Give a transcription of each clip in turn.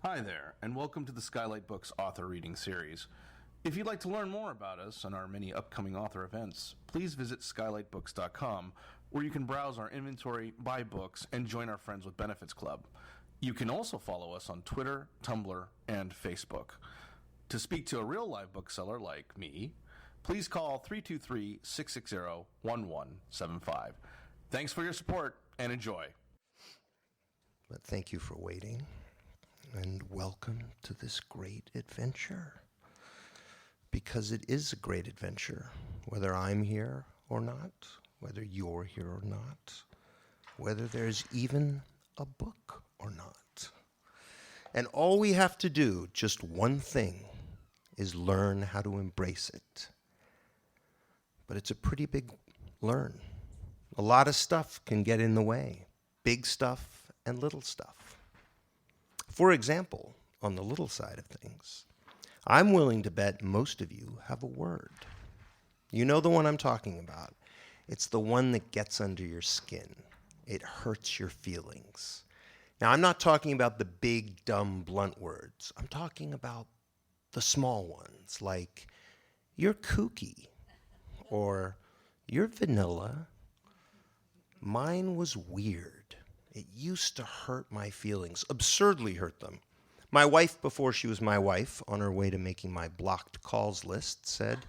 Hi there, and welcome to the Skylight Books author reading series. If you'd like to learn more about us and our many upcoming author events, please visit skylightbooks.com, where you can browse our inventory, buy books, and join our Friends with Benefits Club. You can also follow us on Twitter, Tumblr, and Facebook. To speak to a real live bookseller like me, please call 323-660-1175. Thanks for your support, and enjoy. But thank you for waiting, and welcome to this great adventure. Because it is a great adventure, whether I'm here or not, whether you're here or not, whether there's even a book or not. And all we have to do, just one thing, is learn how to embrace it. But it's a pretty big learn. A lot of stuff can get in the way, big stuff and little stuff. For example, on the little side of things, I'm willing to bet most of you have a word. You know the one I'm talking about. It's the one that gets under your skin. It hurts your feelings. Now, I'm not talking about the big, dumb, blunt words. I'm talking about the small ones, like, you're kooky, or you're vanilla. Mine was weird. It used to hurt my feelings, absurdly hurt them. My wife, before she was my wife, on her way to making my blocked calls list, said,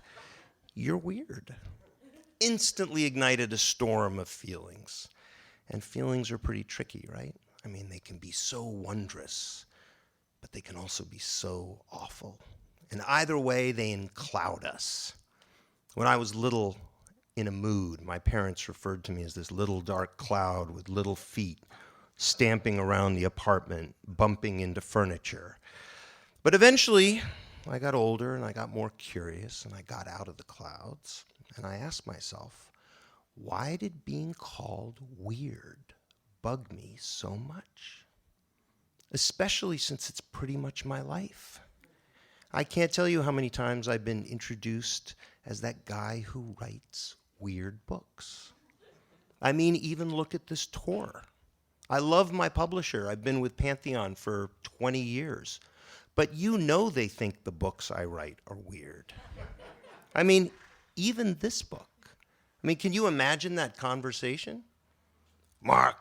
"You're weird." Instantly ignited a storm of feelings. And feelings are pretty tricky, right? I mean, they can be so wondrous, but they can also be so awful. And either way, they encloud us. When I was little, in a mood, my parents referred to me as this little dark cloud with little feet stamping around the apartment, bumping into furniture. But eventually, I got older and I got more curious and I got out of the clouds and I asked myself, why did being called weird bug me so much? Especially since it's pretty much my life. I can't tell you how many times I've been introduced as that guy who writes weird books. I mean, even look at this tour. I love my publisher. I've been with Pantheon for 20 years. But you know they think the books I write are weird. I mean, even this book. I mean, can you imagine that conversation? Mark,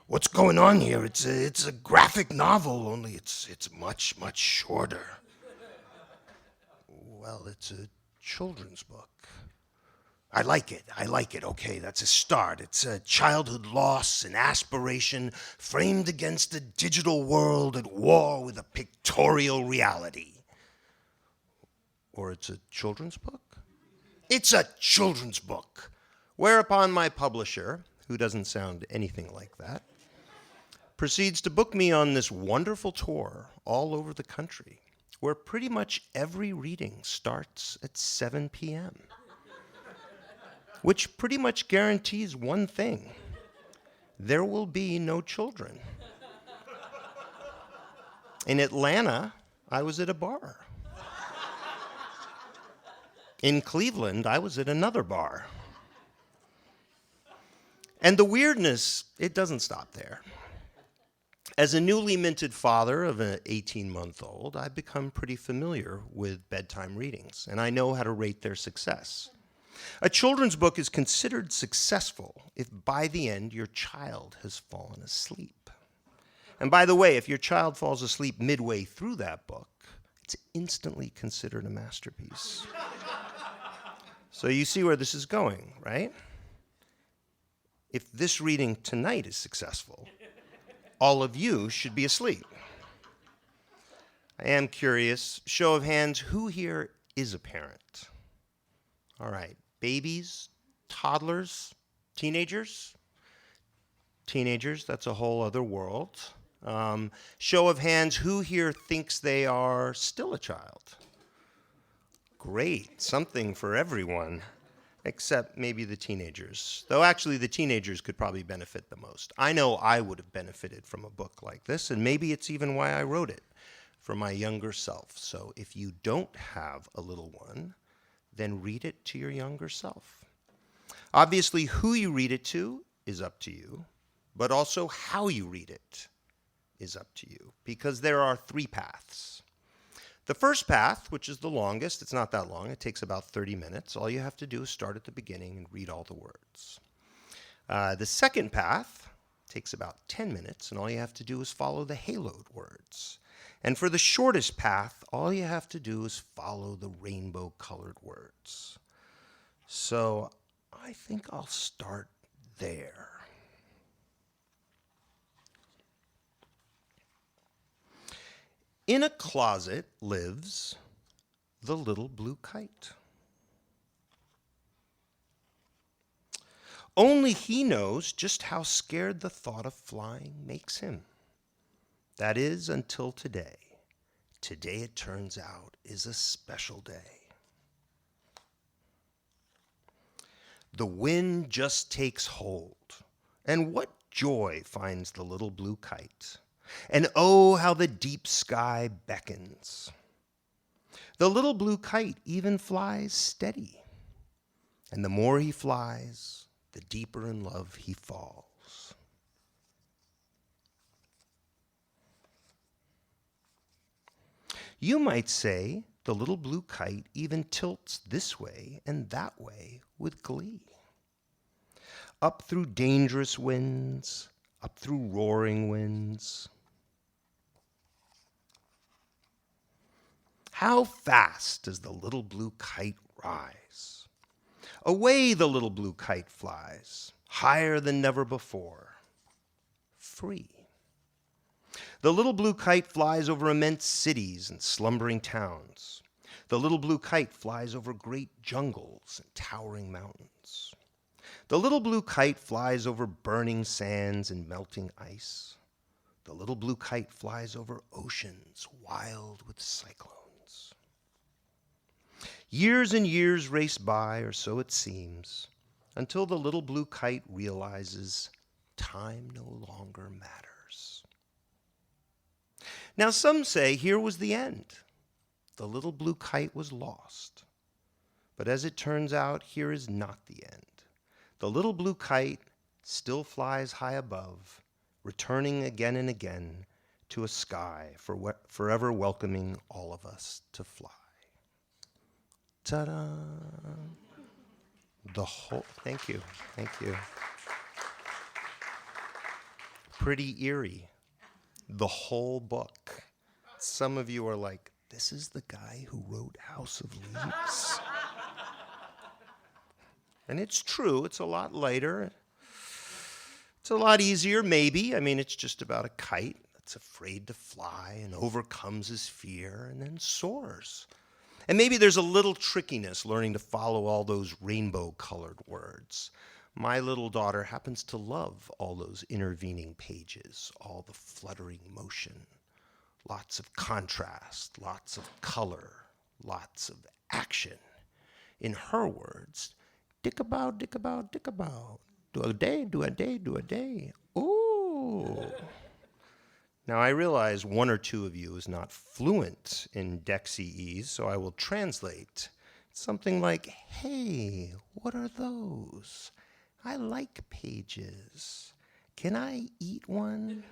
what's going on here? It's a graphic novel, only it's much shorter. Well, it's a children's book. I like it. Okay, that's a start. It's a childhood loss and aspiration framed against a digital world at war with a pictorial reality. Or it's a children's book? It's a children's book. Whereupon my publisher, who doesn't sound anything like that, proceeds to book me on this wonderful tour all over the country, where pretty much every reading starts at 7 p.m., which pretty much guarantees one thing: there will be no children. In Atlanta, I was at a bar. In Cleveland, I was at another bar. And the weirdness, it doesn't stop there. As a newly minted father of an 18-month-old, I've become pretty familiar with bedtime readings, and I know how to rate their success. A children's book is considered successful if by the end your child has fallen asleep. And by the way, if your child falls asleep midway through that book, it's instantly considered a masterpiece. So you see where this is going, right? If this reading tonight is successful, all of you should be asleep. I am curious, show of hands, who here is a parent? All right, babies, toddlers, teenagers? Teenagers, that's a whole other world. Show of hands, who here thinks they are still a child? Great, something for everyone, except maybe the teenagers. Though actually the teenagers could probably benefit the most. I know I would have benefited from a book like this, and maybe it's even why I wrote it, for my younger self. So if you don't have a little one, then read it to your younger self. Obviously, who you read it to is up to you, but also how you read it is up to you, because there are 3 paths. The first path, which is the longest, it's not that long, it takes about 30 minutes. All you have to do is start at the beginning and read all the words. The second path takes about 10 minutes, and all you have to do is follow the haloed words. And for the shortest path, all you have to do is follow the rainbow-colored words. So I think I'll start there. In a closet lives the little blue kite. Only he knows just how scared the thought of flying makes him. That is, until today. Today, it turns out, is a special day. The wind just takes hold, and what joy finds the little blue kite. And oh, how the deep sky beckons. The little blue kite even flies steady, and the more he flies, the deeper in love he falls. You might say the little blue kite even tilts this way and that way with glee. Up through dangerous winds, up through roaring winds. How fast does the little blue kite rise? Away the little blue kite flies, higher than never before, free. The little blue kite flies over immense cities and slumbering towns. The little blue kite flies over great jungles and towering mountains. The little blue kite flies over burning sands and melting ice. The little blue kite flies over oceans wild with cyclones. Years and years race by, or so it seems, until the little blue kite realizes time no longer matters. Now some say here was the end. The little blue kite was lost. But as it turns out, here is not the end. The little blue kite still flies high above, returning again and again to a sky forever welcoming all of us to fly. Ta-da! Thank you. Pretty eerie. The whole book. Some of you are like, this is the guy who wrote House of Leaves? And it's true, it's a lot lighter. It's a lot easier, maybe. I mean, it's just about a kite that's afraid to fly and overcomes his fear and then soars. And maybe there's a little trickiness learning to follow all those rainbow-colored words. My little daughter happens to love all those intervening pages, all the fluttering motion, lots of contrast, lots of color, lots of action. In her words, dick-a-bow, dick-a-bow, dick-a-bow. Do a day, do a day, do a day. Ooh. Now, I realize one or two of you is not fluent in DECCE, so I will translate. Something like, hey, what are those? I like pages. Can I eat one?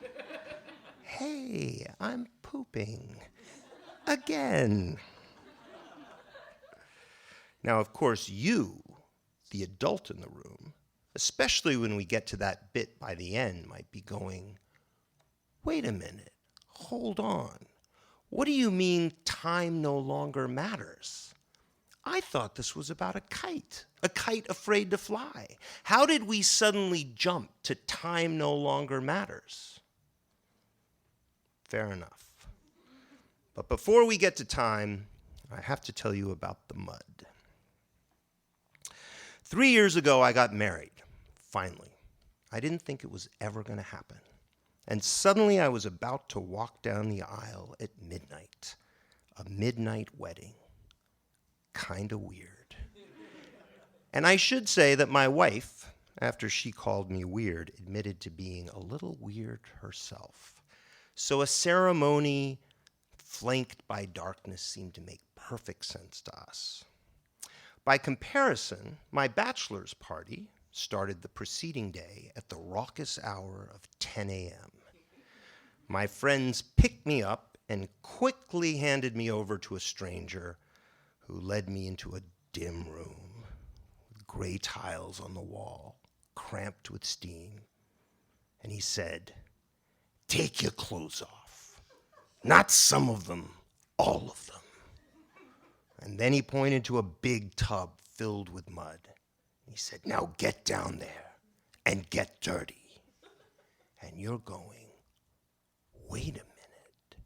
Hey, I'm pooping. Again. Now, of course, you, the adult in the room, especially when we get to that bit by the end, might be going, wait a minute, hold on. What do you mean time no longer matters? I thought this was about a kite afraid to fly. How did we suddenly jump to time no longer matters? Fair enough. But before we get to time, I have to tell you about the mud. 3 years ago, I got married, finally. I didn't think it was ever going to happen. And suddenly I was about to walk down the aisle at midnight. A midnight wedding. Kind of weird. And I should say that my wife, after she called me weird, admitted to being a little weird herself. So a ceremony flanked by darkness seemed to make perfect sense to us. By comparison, my bachelor's party started the preceding day at the raucous hour of 10 a.m. My friends picked me up and quickly handed me over to a stranger who led me into a dim room with gray tiles on the wall, cramped with steam. And he said, "Take your clothes off. Not some of them, all of them." And then he pointed to a big tub filled with mud. He said, "Now get down there and get dirty." And you're going, wait a minute,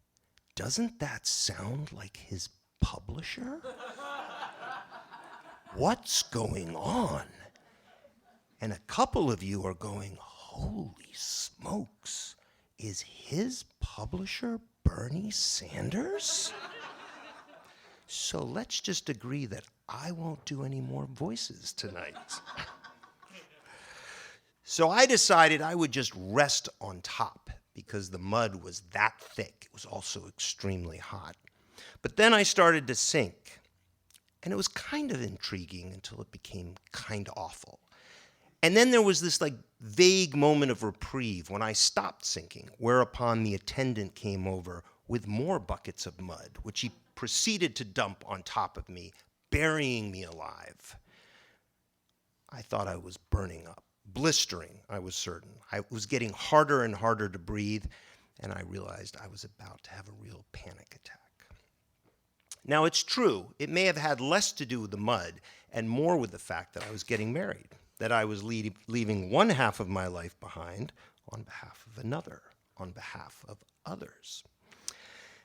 doesn't that sound like his publisher? What's going on? And a couple of you are going, holy smokes, is his publisher Bernie Sanders? So let's just agree that I won't do any more voices tonight. So I decided I would just rest on top because the mud was that thick. It was also extremely hot. But then I started to sink, and it was kind of intriguing until it became kind of awful. And then there was this vague moment of reprieve when I stopped sinking, whereupon the attendant came over with more buckets of mud, which he proceeded to dump on top of me, burying me alive. I thought I was burning up, blistering, I was certain. I was getting harder and harder to breathe, and I realized I was about to have a real panic attack. Now, it's true, it may have had less to do with the mud and more with the fact that I was getting married, that I was leaving one half of my life behind on behalf of another, on behalf of others.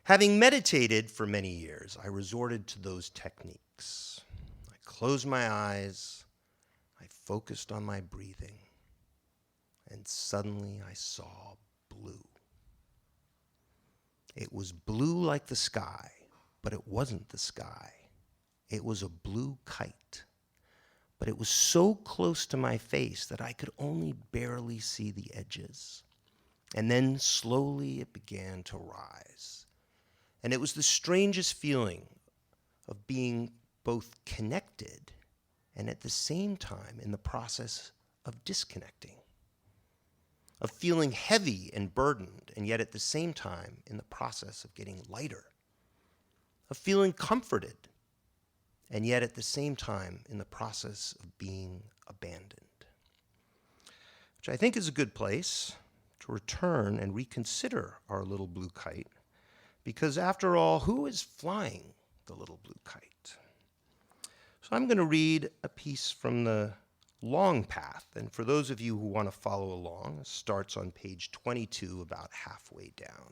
Having meditated for many years, I resorted to those techniques. I closed my eyes, I focused on my breathing, and suddenly I saw blue. It was blue like the sky, but it wasn't the sky. It was a blue kite, but it was so close to my face that I could only barely see the edges. And then slowly it began to rise. And it was the strangest feeling of being both connected and at the same time in the process of disconnecting, of feeling heavy and burdened, and yet at the same time in the process of getting lighter, of feeling comforted, and yet at the same time in the process of being abandoned, which I think is a good place to return and reconsider our little blue kite. Because after all, who is flying the little blue kite? So I'm going to read a piece from the Long Path. And for those of you who want to follow along, it starts on page 22, about halfway down.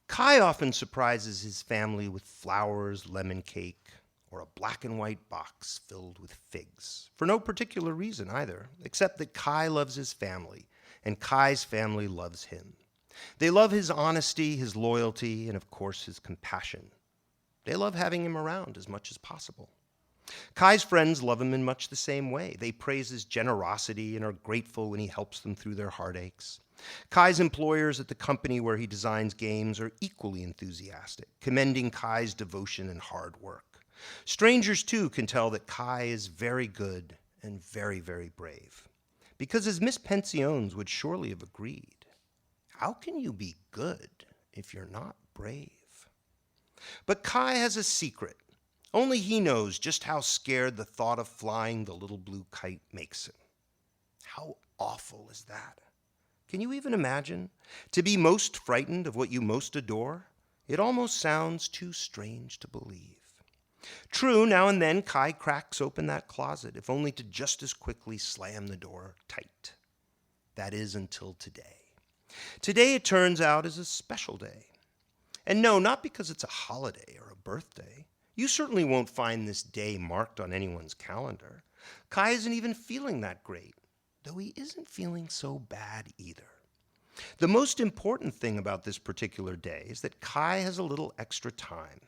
Kai often surprises his family with flowers, lemon cake, or a black and white box filled with figs. For no particular reason either, except that Kai loves his family, and Kai's family loves him. They love his honesty, his loyalty, and of course his compassion. They love having him around as much as possible. Kai's friends love him in much the same way. They praise his generosity and are grateful when he helps them through their heartaches. Kai's employers at the company where he designs games are equally enthusiastic, commending Kai's devotion and hard work. Strangers, too, can tell that Kai is very good and very, very brave. Because as Miss Pensiones would surely have agreed, how can you be good if you're not brave? But Kai has a secret. Only he knows just how scared the thought of flying the little blue kite makes him. How awful is that? Can you even imagine? To be most frightened of what you most adore? It almost sounds too strange to believe. True, now and then Kai cracks open that closet, if only to just as quickly slam the door tight. That is until today. Today, it turns out, is a special day. And no, not because it's a holiday or a birthday. You certainly won't find this day marked on anyone's calendar. Kai isn't even feeling that great, though he isn't feeling so bad either. The most important thing about this particular day is that Kai has a little extra time.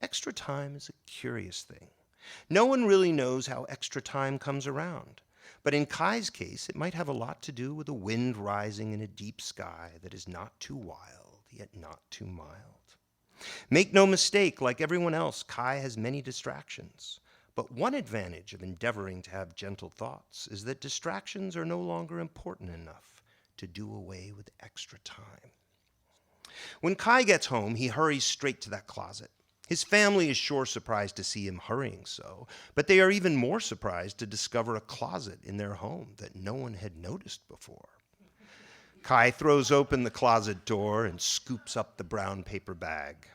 Extra time is a curious thing. No one really knows how extra time comes around. But in Kai's case, it might have a lot to do with a wind rising in a deep sky that is not too wild, yet not too mild. Make no mistake, like everyone else, Kai has many distractions. But one advantage of endeavoring to have gentle thoughts is that distractions are no longer important enough to do away with extra time. When Kai gets home, he hurries straight to that closet. His family is sure surprised to see him hurrying so, but they are even more surprised to discover a closet in their home that no one had noticed before. Kai throws open the closet door and scoops up the brown paper bag.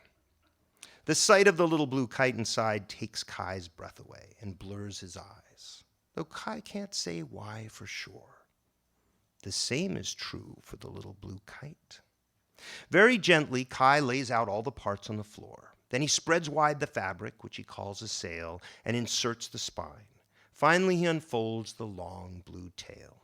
The sight of the little blue kite inside takes Kai's breath away and blurs his eyes, though Kai can't say why for sure. The same is true for the little blue kite. Very gently, Kai lays out all the parts on the floor. Then he spreads wide the fabric, which he calls a sail, and inserts the spine. Finally, he unfolds the long blue tail.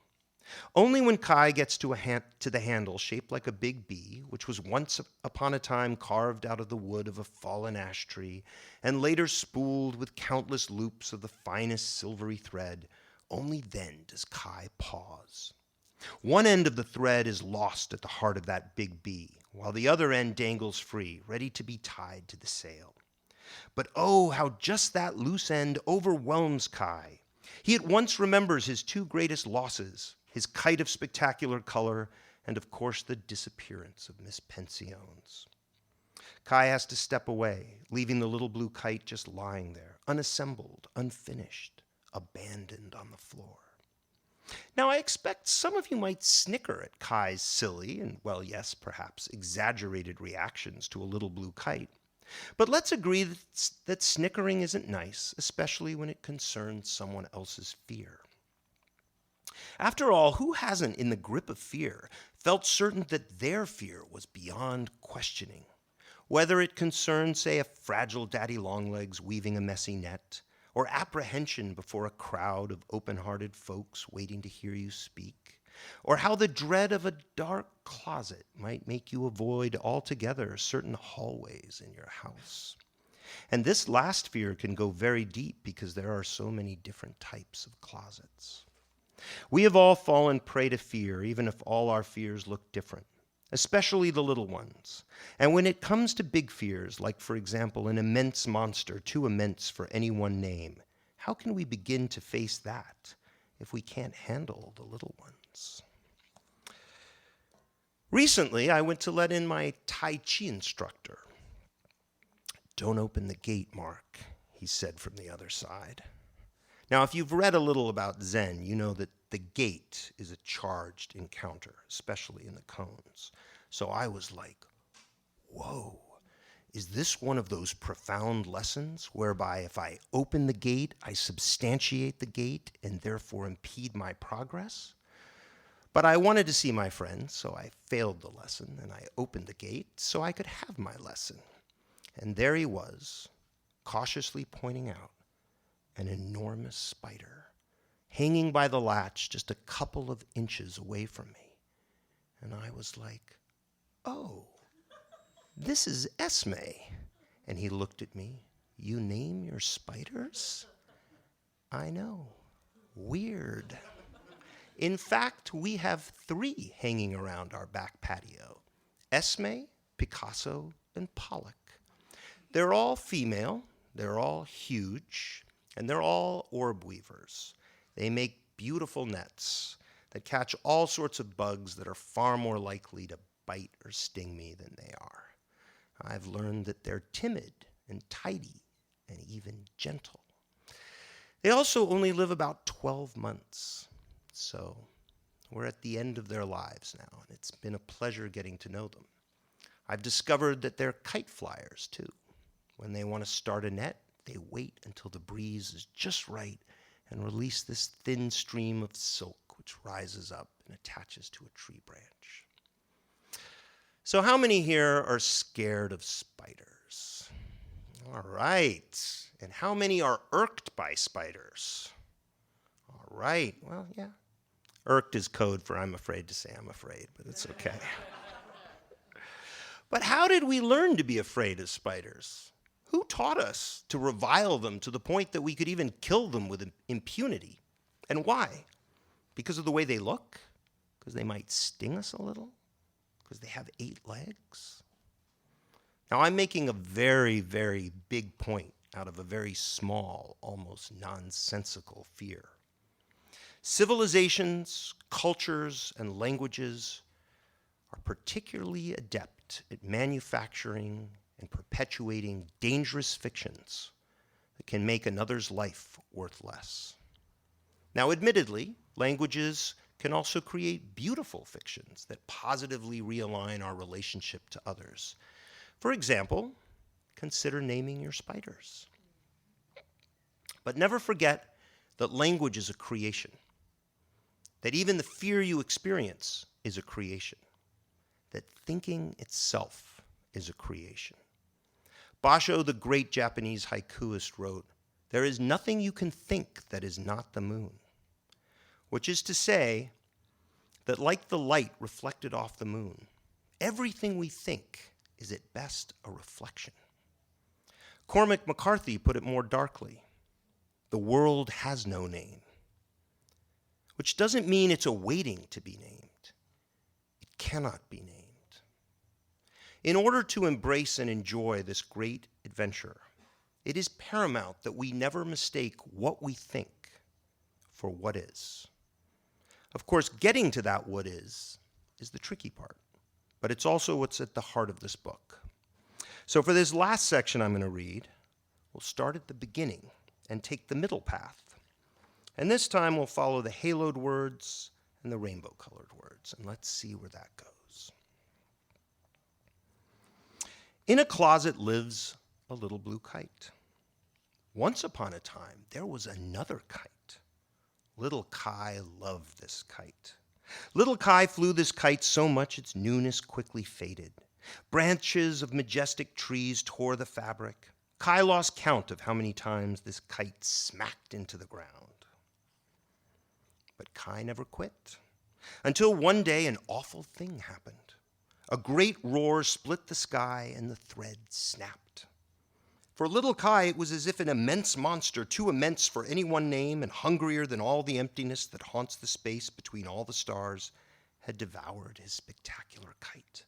Only when Kai gets to the handle shaped like a big bee, which was once upon a time carved out of the wood of a fallen ash tree, and later spooled with countless loops of the finest silvery thread, only then does Kai pause. One end of the thread is lost at the heart of that big bee, while the other end dangles free, ready to be tied to the sail. But oh, how just that loose end overwhelms Kai. He at once remembers his two greatest losses, his kite of spectacular color, and of course the disappearance of Miss Pension's. Kai has to step away, leaving the little blue kite just lying there, unassembled, unfinished, abandoned on the floor. Now, I expect some of you might snicker at Kai's silly and, well, yes, perhaps exaggerated reactions to a little blue kite. But let's agree that snickering isn't nice, especially when it concerns someone else's fear. After all, who hasn't, in the grip of fear, felt certain that their fear was beyond questioning? Whether it concerned, say, a fragile daddy longlegs weaving a messy net, or apprehension before a crowd of open-hearted folks waiting to hear you speak, or how the dread of a dark closet might make you avoid altogether certain hallways in your house. And this last fear can go very deep because there are so many different types of closets. We have all fallen prey to fear, even if all our fears look different, especially the little ones. And when it comes to big fears, like, for example, an immense monster too immense for any one name, how can we begin to face that if we can't handle the little ones? Recently, I went to let in my Tai Chi instructor. "Don't open the gate, Mark," he said from the other side. Now, if you've read a little about Zen, you know that the gate is a charged encounter, especially in the koans. So I was like, whoa, is this one of those profound lessons whereby if I open the gate, I substantiate the gate and therefore impede my progress? But I wanted to see my friend, so I failed the lesson, and I opened the gate so I could have my lesson. And there he was, cautiously pointing out an enormous spider, hanging by the latch just a couple of inches away from me. And I was like, "Oh, this is Esme." And he looked at me. "You name your spiders?" I know. Weird. In fact, we have 3 hanging around our back patio: Esme, Picasso, and Pollock. They're all female, they're all huge, and they're all orb weavers. They make beautiful nets that catch all sorts of bugs that are far more likely to bite or sting me than they are. I've learned that they're timid and tidy and even gentle. They also only live about 12 months. So we're at the end of their lives now, and it's been a pleasure getting to know them. I've discovered that they're kite flyers, too. When they want to start a net, they wait until the breeze is just right and release this thin stream of silk which rises up and attaches to a tree branch. So how many here are scared of spiders? All right. And how many are irked by spiders? All right. Well, yeah. Irked is code for I'm afraid to say I'm afraid, but it's okay. But how did we learn to be afraid of spiders? Who taught us to revile them to the point that we could even kill them with impunity? And why? Because of the way they look? Because they might sting us a little? Because they have 8 legs? Now, I'm making a very, very big point out of a very small, almost nonsensical fear. Civilizations, cultures, and languages are particularly adept at manufacturing and perpetuating dangerous fictions that can make another's life worth less. Now, admittedly, languages can also create beautiful fictions that positively realign our relationship to others. For example, consider naming your spiders. But never forget that language is a creation, that even the fear you experience is a creation, that thinking itself is a creation. Basho, the great Japanese haikuist, wrote, "There is nothing you can think that is not the moon," which is to say that like the light reflected off the moon, everything we think is at best a reflection. Cormac McCarthy put it more darkly: the world has no name, which doesn't mean it's awaiting to be named. It cannot be named. In order to embrace and enjoy this great adventure, it is paramount that we never mistake what we think for what is. Of course, getting to that what is the tricky part, but it's also what's at the heart of this book. So for this last section I'm going to read, we'll start at the beginning and take the middle path. And this time we'll follow the haloed words and the rainbow-colored words, and let's see where that goes. In a closet lives a little blue kite. Once upon a time, there was another kite. Little Kai loved this kite. Little Kai flew this kite so much its newness quickly faded. Branches of majestic trees tore the fabric. Kai lost count of how many times this kite smacked into the ground. But Kai never quit, until one day an awful thing happened. A great roar split the sky and the thread snapped. For little Kai, it was as if an immense monster, too immense for any one name and hungrier than all the emptiness that haunts the space between all the stars, had devoured his spectacular kite.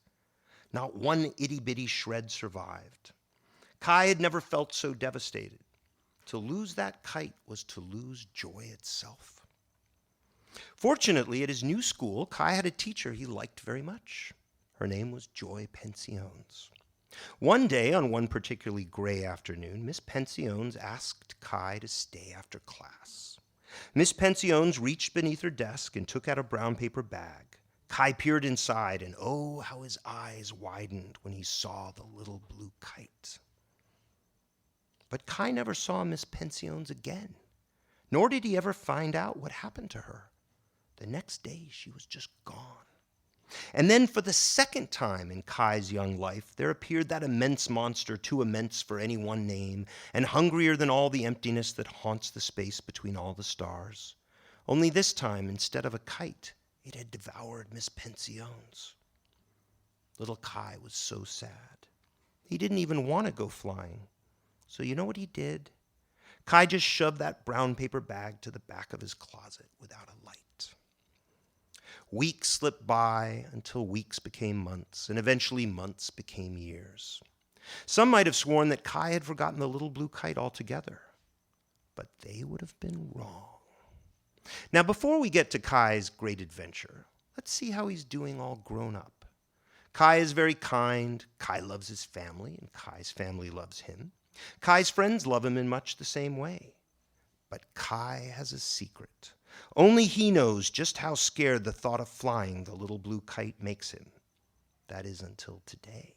Not one itty-bitty shred survived. Kai had never felt so devastated. To lose that kite was to lose joy itself. Fortunately, at his new school, Kai had a teacher he liked very much. Her name was Joy Pensiones. One day, on one particularly gray afternoon, Miss Pensiones asked Kai to stay after class. Miss Pensiones reached beneath her desk and took out a brown paper bag. Kai peered inside, and oh, how his eyes widened when he saw the little blue kite. But Kai never saw Miss Pensiones again, nor did he ever find out what happened to her. The next day, she was just gone. And then for the second time in Kai's young life, there appeared that immense monster, too immense for any one name, and hungrier than all the emptiness that haunts the space between all the stars. Only this time, instead of a kite, it had devoured Miss Pensiones. Little Kai was so sad. He didn't even want to go flying. So you know what he did? Kai just shoved that brown paper bag to the back of his closet without a light. Weeks slipped by until weeks became months, and eventually months became years. Some might have sworn that Kai had forgotten the little blue kite altogether, but they would have been wrong. Now, before we get to Kai's great adventure, let's see how he's doing all grown up. Kai is very kind. Kai loves his family, and Kai's family loves him. Kai's friends love him in much the same way. But Kai has a secret. Only he knows just how scared the thought of flying the little blue kite makes him. That is until today.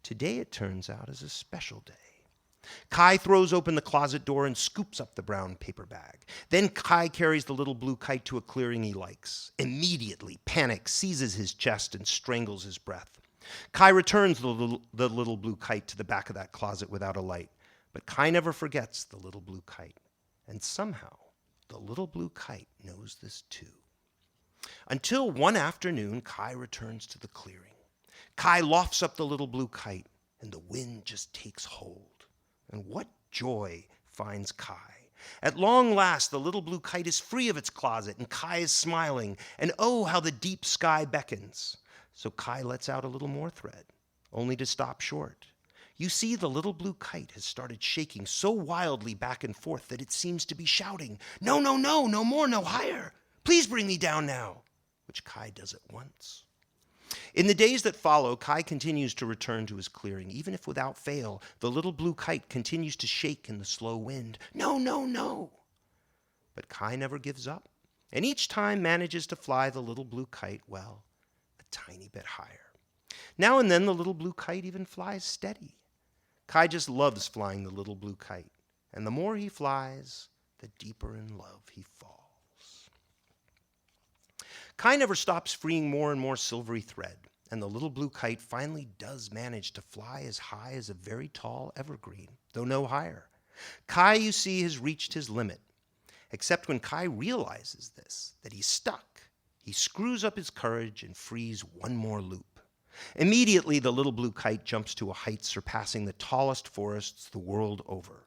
Today, it turns out, is a special day. Kai throws open the closet door and scoops up the brown paper bag. Then Kai carries the little blue kite to a clearing he likes. Immediately, panic seizes his chest and strangles his breath. Kai returns the little blue kite to the back of that closet without a light. But Kai never forgets the little blue kite. And somehow, the little blue kite knows this too. Until one afternoon, Kai returns to the clearing. Kai lofts up the little blue kite, and the wind just takes hold. And what joy finds Kai. At long last, the little blue kite is free of its closet, and Kai is smiling. And oh, how the deep sky beckons. So Kai lets out a little more thread, only to stop short. You see, the little blue kite has started shaking so wildly back and forth that it seems to be shouting, "No, no, no, no more, no higher. Please bring me down now," which Kai does at once. In the days that follow, Kai continues to return to his clearing. Even if without fail, the little blue kite continues to shake in the slow wind. No, no, no. But Kai never gives up, and each time manages to fly the little blue kite, well, a tiny bit higher. Now and then the little blue kite even flies steady. Kai just loves flying the little blue kite, and the more he flies, the deeper in love he falls. Kai never stops freeing more and more silvery thread, and the little blue kite finally does manage to fly as high as a very tall evergreen, though no higher. Kai, you see, has reached his limit, except when Kai realizes this, that he's stuck. He screws up his courage and frees one more loop. Immediately, the little blue kite jumps to a height surpassing the tallest forests the world over.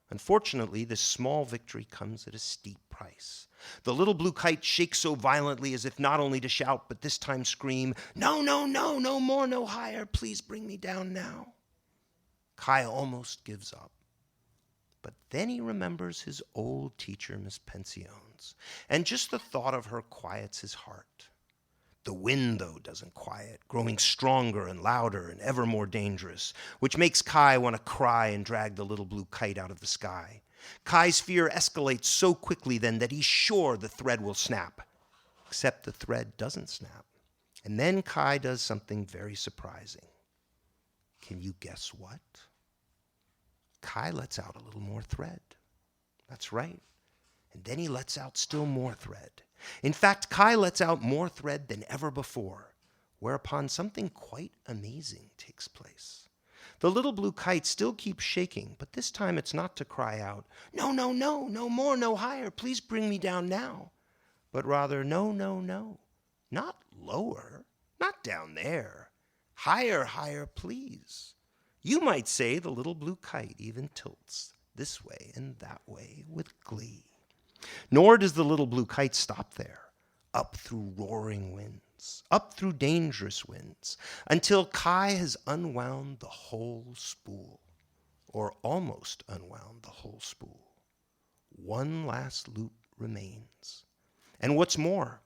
Unfortunately, this small victory comes at a steep price. The little blue kite shakes so violently as if not only to shout, but this time scream, "No, no, no, no more, no higher. Please bring me down now." Kai almost gives up. But then he remembers his old teacher, Miss Pensiones, and just the thought of her quiets his heart. The wind, though, doesn't quiet, growing stronger and louder and ever more dangerous, which makes Kai want to cry and drag the little blue kite out of the sky. Kai's fear escalates so quickly then that he's sure the thread will snap. Except the thread doesn't snap. And then Kai does something very surprising. Can you guess what? Kai lets out a little more thread. That's right. And then he lets out still more thread. In fact, Kai lets out more thread than ever before, whereupon something quite amazing takes place. The little blue kite still keeps shaking, but this time it's not to cry out, "No, no, no, no more, no higher, please bring me down now," but rather, "No, no, no, not lower, not down there, higher, higher, please." You might say the little blue kite even tilts this way and that way with glee. Nor does the little blue kite stop there. Up through roaring winds, up through dangerous winds, until Kai has unwound the whole spool, or almost unwound the whole spool. One last loop remains. And what's more,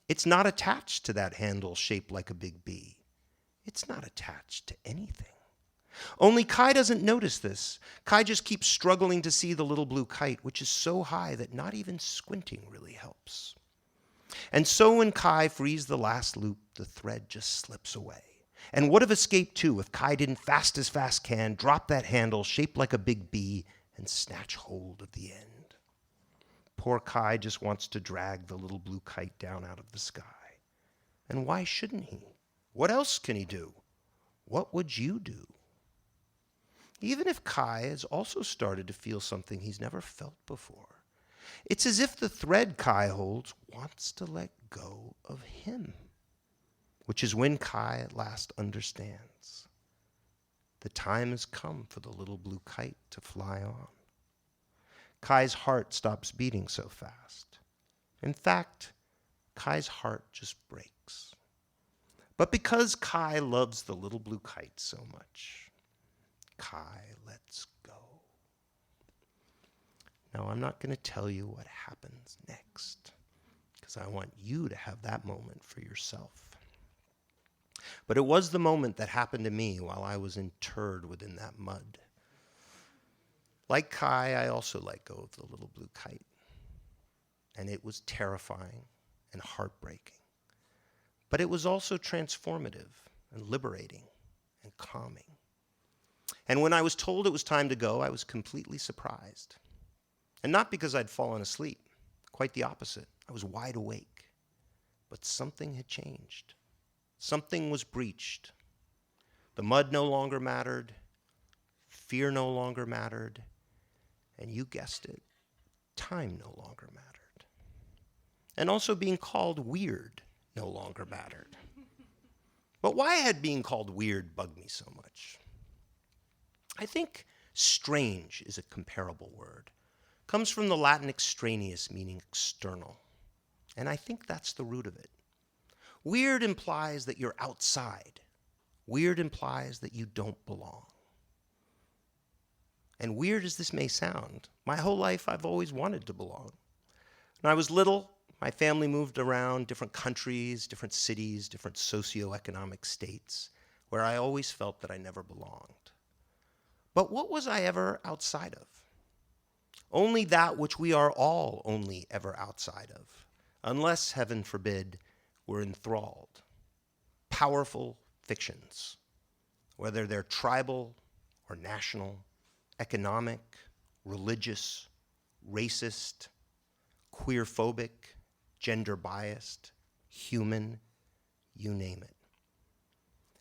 it's not attached to that handle shaped like a big B. It's not attached to anything. Only Kai doesn't notice this. Kai just keeps struggling to see the little blue kite, which is so high that not even squinting really helps. And so when Kai frees the last loop, the thread just slips away. And would have escaped too if Kai didn't fast as fast can drop that handle shaped like a big B and snatch hold of the end. Poor Kai just wants to drag the little blue kite down out of the sky. And why shouldn't he? What else can he do? What would you do? Even if Kai has also started to feel something he's never felt before. It's as if the thread Kai holds wants to let go of him, which is when Kai at last understands. The time has come for the little blue kite to fly on. Kai's heart stops beating so fast. In fact, Kai's heart just breaks. But because Kai loves the little blue kite so much, Kai lets go. Now, I'm not going to tell you what happens next, because I want you to have that moment for yourself. But it was the moment that happened to me while I was interred within that mud. Like Kai, I also let go of the little blue kite. And it was terrifying and heartbreaking. But it was also transformative and liberating and calming. And when I was told it was time to go, I was completely surprised. And not because I'd fallen asleep. Quite the opposite. I was wide awake. But something had changed. Something was breached. The mud no longer mattered. Fear no longer mattered. And you guessed it, time no longer mattered. And also being called weird no longer mattered. But why had being called weird bugged me so much? I think strange is a comparable word. Comes from the Latin extraneous, meaning external. And I think that's the root of it. Weird implies that you're outside. Weird implies that you don't belong. And weird as this may sound, my whole life I've always wanted to belong. When I was little, my family moved around different countries, different cities, different socioeconomic states, where I always felt that I never belonged. But what was I ever outside of? Only that which we are all only ever outside of, unless, heaven forbid, we're enthralled. Powerful fictions, whether they're tribal or national, economic, religious, racist, queer-phobic, gender-biased, human, you name it.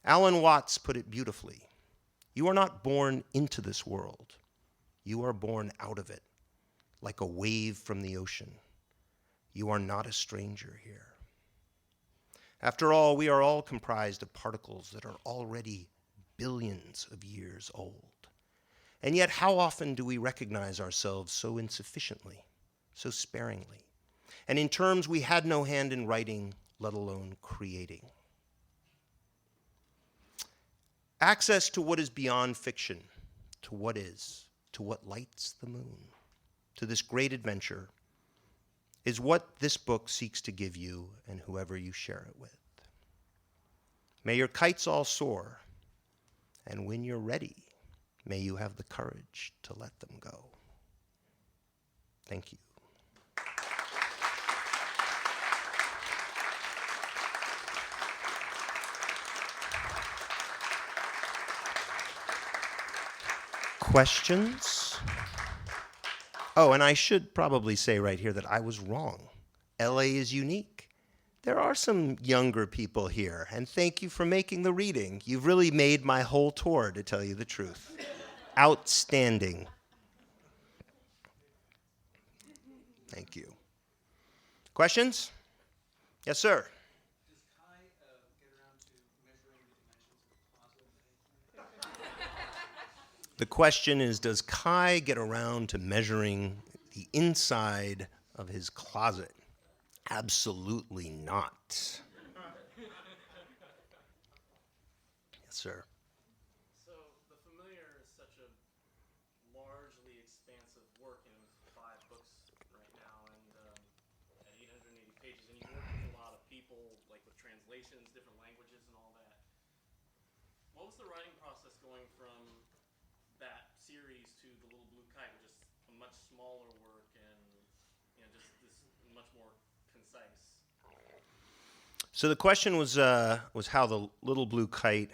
Alan Watts put it beautifully. You are not born into this world. You are born out of it, like a wave from the ocean. You are not a stranger here. After all, we are all comprised of particles that are already billions of years old. And yet, how often do we recognize ourselves so insufficiently, so sparingly, and in terms we had no hand in writing, let alone creating? Access to what is beyond fiction, to what is, to what lights the moon, to this great adventure, is what this book seeks to give you and whoever you share it with. May your kites all soar, and when you're ready, may you have the courage to let them go. Thank you. Questions? Oh, and I should probably say right here that I was wrong. LA is unique. There are some younger people here, and thank you for making the reading. You've really made my whole tour, to tell you the truth. Outstanding. Thank you. Questions? Yes, sir. Does Kai get around to measuring the dimensions of the closet? The question is, does Kai get around to measuring the inside of his closet? Absolutely not. Yes, sir. So, The Familiar is such a largely expansive work, and it was 5 books right now, and at 880 pages, and you work with a lot of people, like with translations, different languages, and all that. What was the writing process going from that series to The Little Blue Kite, which is a much smaller work and just this much more concise? So the question was how The Little Blue Kite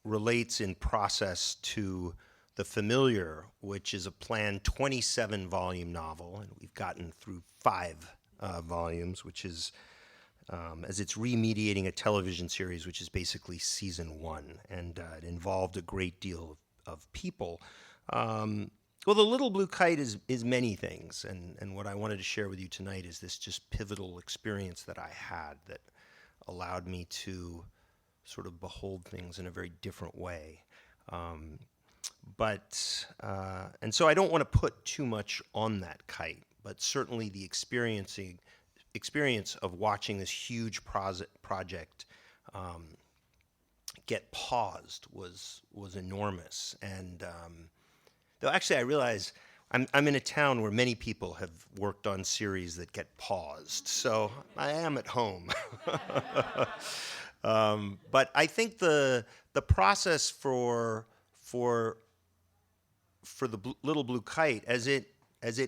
relates in process to The Familiar, which is a planned 27-volume novel, and we've gotten through 5 volumes, which is as it's remediating a television series, which is basically season 1, and it involved a great deal of people. Well, The Little Blue Kite is many things, and what I wanted to share with you tonight is this just pivotal experience that I had that allowed me to sort of behold things in a very different way. And so I don't want to put too much on that kite, but certainly the experience of watching this huge project get paused was enormous. And though actually I realize I'm in a town where many people have worked on series that get paused, so I am at home. But I think the process for The Little Blue Kite, as it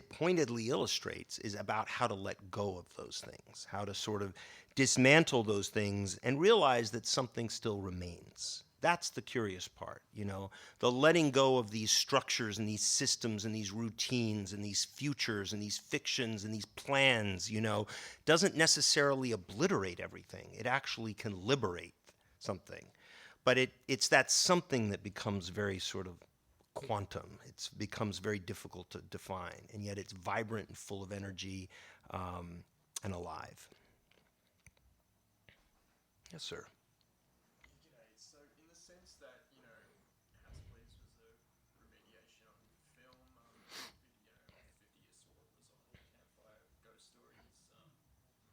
pointedly illustrates, is about how to let go of those things, how to sort of dismantle those things and realize that something still remains. That's the curious part, the letting go of these structures and these systems and these routines and these futures and these fictions and these plans, doesn't necessarily obliterate everything. It actually can liberate something. But it's that something that becomes very sort of quantum. It becomes very difficult to define, and yet it's vibrant and full of energy and alive. Yes, sir. Okay, so in the sense that, House Please was a remediation of film, 50 Years Sword was on Campfire, Ghost Stories,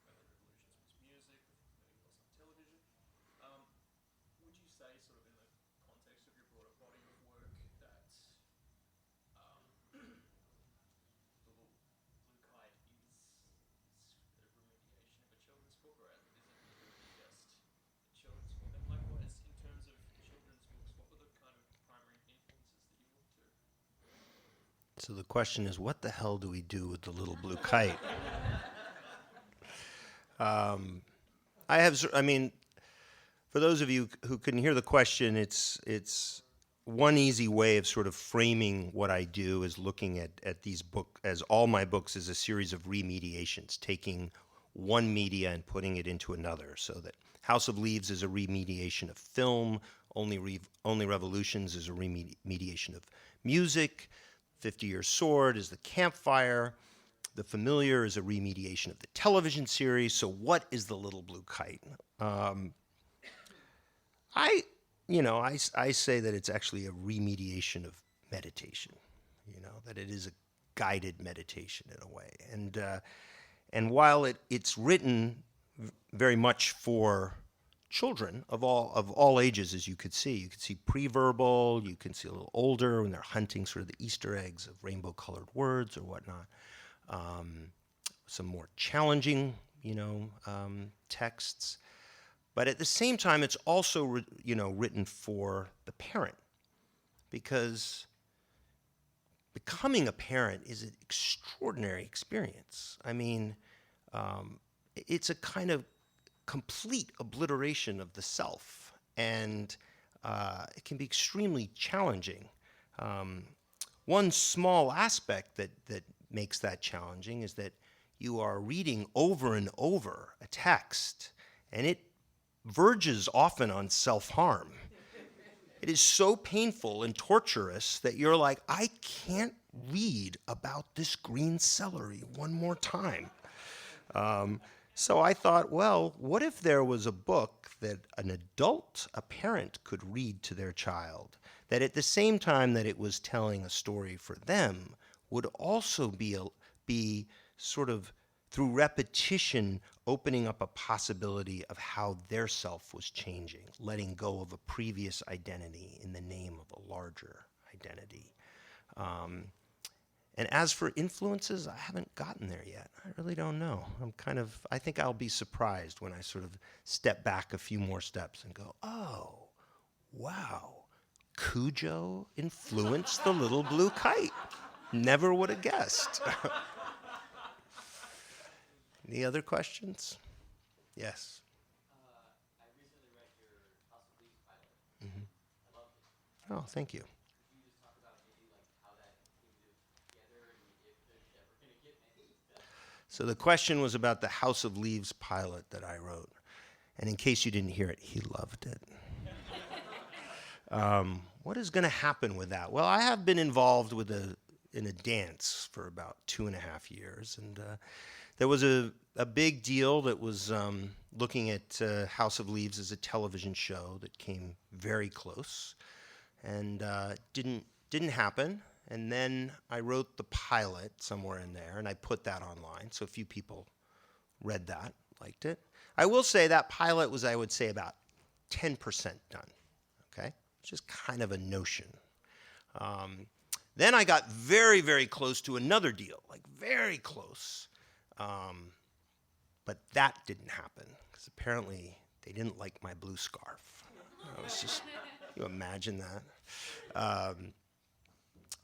Early Revolutions was music, The Familiar was on television. Would you say, sort of in the context of your broader body of work, that So the question is, what the hell do we do with the little blue kite? I mean, for those of you who couldn't hear the question, it's one easy way of sort of framing what I do is looking at these books, as all my books is a series of remediations, taking one media and putting it into another, so that House of Leaves is a remediation of film, Only Revolutions is a remediation of music, 50 Year Sword is the campfire, The Familiar is a remediation of the television series. So what is the little blue kite? I say that it's actually a remediation of meditation, that it is a guided meditation in a way. And while it's written very much for children of all ages, as you could see pre-verbal, you can see a little older when they're hunting sort of the Easter eggs of rainbow-colored words or whatnot. Some more challenging, texts. But at the same time, it's also, written for the parent, because becoming a parent is an extraordinary experience. I mean, it's a kind of complete obliteration of the self, and it can be extremely challenging. One small aspect that makes that challenging is that you are reading over and over a text, and it verges often on self-harm. It is so painful and torturous that you're like, I can't read about this green celery one more time. So I thought, well, what if there was a book that an adult, a parent, could read to their child, that at the same time that it was telling a story for them, would also be sort of, through repetition, opening up a possibility of how their self was changing, letting go of a previous identity in the name of a larger identity. And as for influences, I haven't gotten there yet. I really don't know. I think I'll be surprised when I sort of step back a few more steps and go, oh, wow, Cujo influenced the little blue kite. Never would have guessed. Any other questions? Yes. I recently read your House of Leaves pilot. Mm-hmm. I loved it. Oh, thank you. Could you just talk about maybe like how that came together and if there's ever going to get any? So the question was about the House of Leaves pilot that I wrote. And in case you didn't hear it, he loved it. What is going to happen with that? Well, I have been involved in a dance for about 2.5 years, and there was a big deal that was looking at House of Leaves as a television show that came very close, and didn't happen. And then I wrote the pilot somewhere in there, and I put that online, so a few people read that, liked it. I will say that pilot was, I would say, about 10% done, okay? Which is kind of a notion. Then I got very, very close to another deal, like very close. But that didn't happen, because apparently they didn't like my blue scarf. I was just, you imagine that?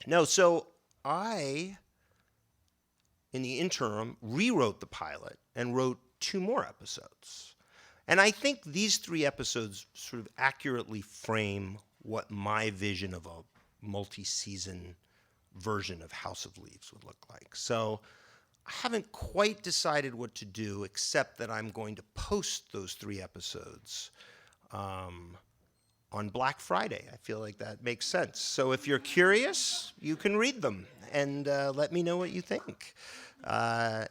No, so I, in the interim, rewrote the pilot and wrote 2 more episodes. And I think these 3 episodes sort of accurately frame what my vision of a multi-season version of House of Leaves would look like. So I haven't quite decided what to do, except that I'm going to post those 3 episodes on Black Friday. I feel like that makes sense. So if you're curious, you can read them and let me know what you think. Yeah,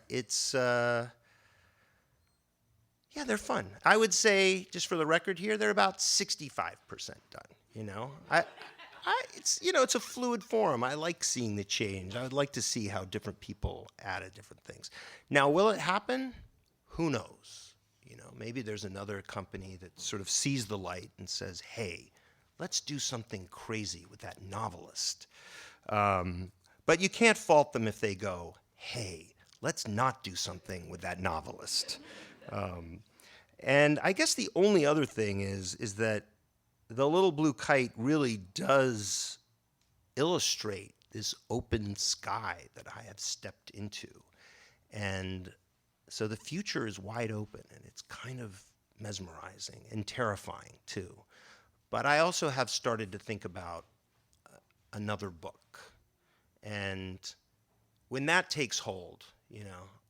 they're fun. I would say, just for the record here, they're about 65% done. It's a fluid form. I like seeing the change. I would like to see how different people added different things. Now, will it happen? Who knows? Maybe there's another company that sort of sees the light and says, hey, let's do something crazy with that novelist. But you can't fault them if they go, hey, let's not do something with that novelist. And I guess the only other thing is that the little blue kite really does illustrate this open sky that I have stepped into. And so the future is wide open, and it's kind of mesmerizing and terrifying too. But I also have started to think about another book. And when that takes hold,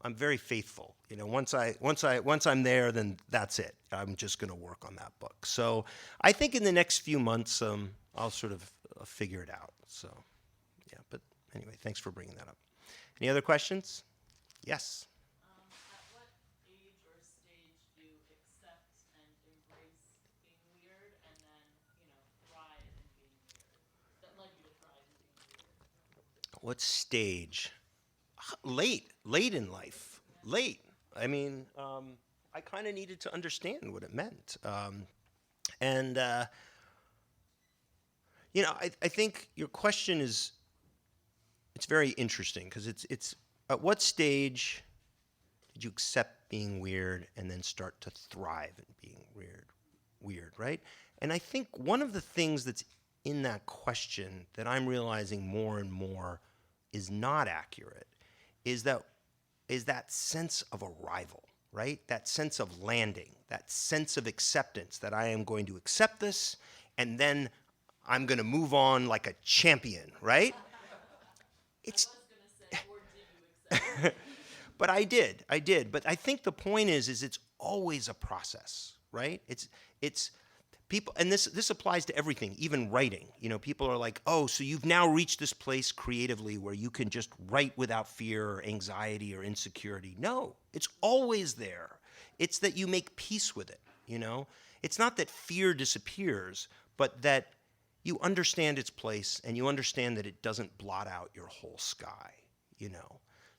I'm very faithful. Once I'm there, then that's it. I'm just going to work on that book. So I think in the next few months, I'll sort of figure it out. So, yeah. But anyway, thanks for bringing that up. Any other questions? Yes. At what age or stage do you accept and embrace being weird, and then thrive in being weird? That led you to thrive in being weird. What stage? Late in life. Late. I mean, I kind of needed to understand what it meant. I think your question it's very interesting because it's at what stage did you accept being weird and then start to thrive in being weird, right? And I think one of the things that's in that question that I'm realizing more and more is not accurate is that sense of arrival, right? That sense of landing, that sense of acceptance that I am going to accept this and then I'm going to move on like a champion, right? I was going to say, or did you accept it? But I did. But I think the point is it's always a process, right? It's people, and this applies to everything, even writing. People are like, oh, so you've now reached this place creatively where you can just write without fear or anxiety or insecurity. No, it's always there. It's that you make peace with it, It's not that fear disappears, but that you understand its place and you understand that it doesn't blot out your whole sky,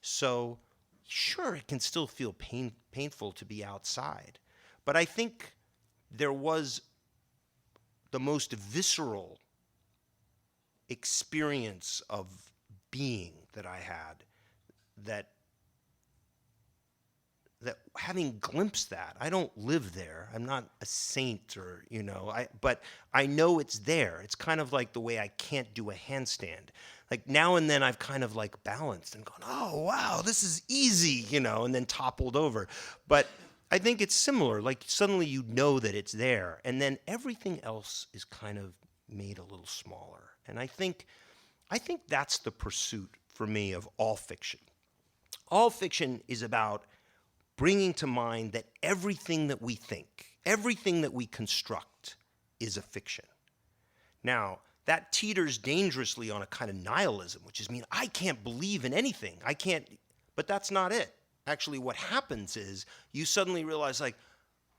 So sure, it can still feel painful to be outside, but I think there was the most visceral experience of being that I had that having glimpsed that, I don't live there. I'm not a saint or, but I know it's there. It's kind of like the way I can't do a handstand. Like now and then I've kind of like balanced and gone, oh, wow, this is easy, and then toppled over. But I think it's similar. Like suddenly you know that it's there, and then everything else is kind of made a little smaller. And I think that's the pursuit for me of all fiction. All fiction is about bringing to mind that everything that we think, everything that we construct is a fiction. Now, that teeters dangerously on a kind of nihilism, which is I can't believe in anything. But that's not it. Actually, what happens is you suddenly realize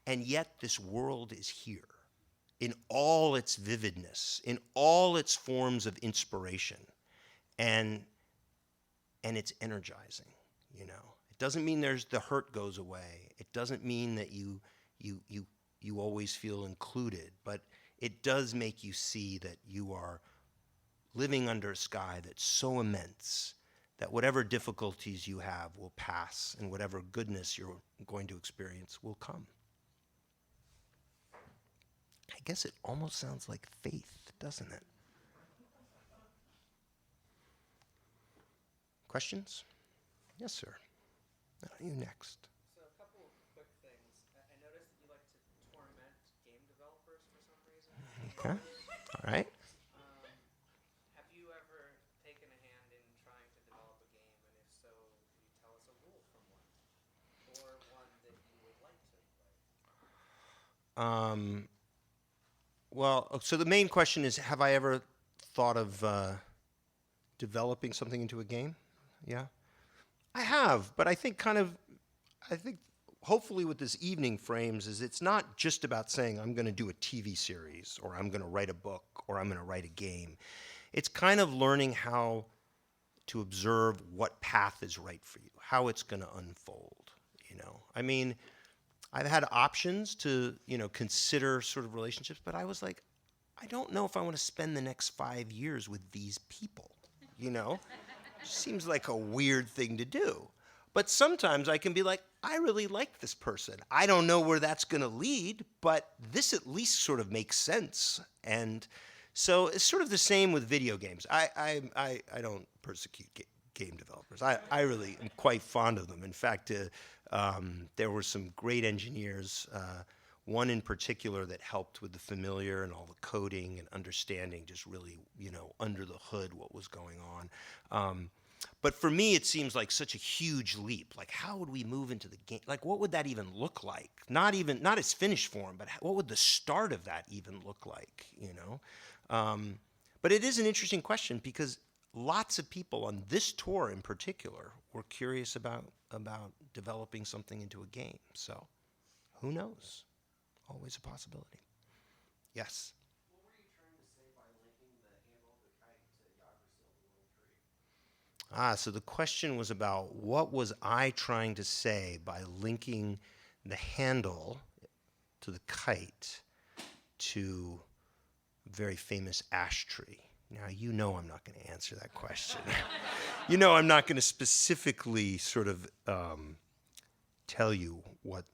and yet this world is here in all its vividness, in all its forms of inspiration. And it's energizing, It doesn't mean the hurt goes away. It doesn't mean that you always feel included, but it does make you see that you are living under a sky that's so immense that whatever difficulties you have will pass and whatever goodness you're going to experience will come. I guess it almost sounds like faith, doesn't it? Questions? Yes, sir. You next. So a couple of quick things. I noticed that you like to torment game developers for some reason. Okay. All right. Have you ever taken a hand in trying to develop a game, and if so, could you tell us a rule from one, or one that you would like to play? Well, so the main question is, have I ever thought of developing something into a game? Yeah. I have, but I think hopefully what this evening frames is it's not just about saying I'm going to do a TV series or I'm going to write a book or I'm going to write a game. It's kind of learning how to observe what path is right for you, how it's going to unfold, I've had options to, consider sort of relationships, but I was like, I don't know if I want to spend the next 5 years with these people, Seems like a weird thing to do. But sometimes I can be like, I really like this person. I don't know where that's going to lead, but this at least sort of makes sense. And So it's sort of the same with video games. I don't persecute game developers. I really am quite fond of them. In fact, there were some great engineers, one in particular that helped with the familiar and all the coding and understanding just really, under the hood what was going on. But for me, it seems like such a huge leap. Like, how would we move into the game? Like, what would that even look like? Not its finished form, but what would the start of that even look like, But it is an interesting question because lots of people on this tour in particular were curious about developing something into a game. So, who knows? Always a possibility. Yes? What were you trying to say by linking the handle of the kite to Yggdrasil, the little tree? So the question was about what was I trying to say by linking the handle to the kite to a very famous ash tree. Now, I'm not going to answer that question. I'm not going to specifically sort of tell you what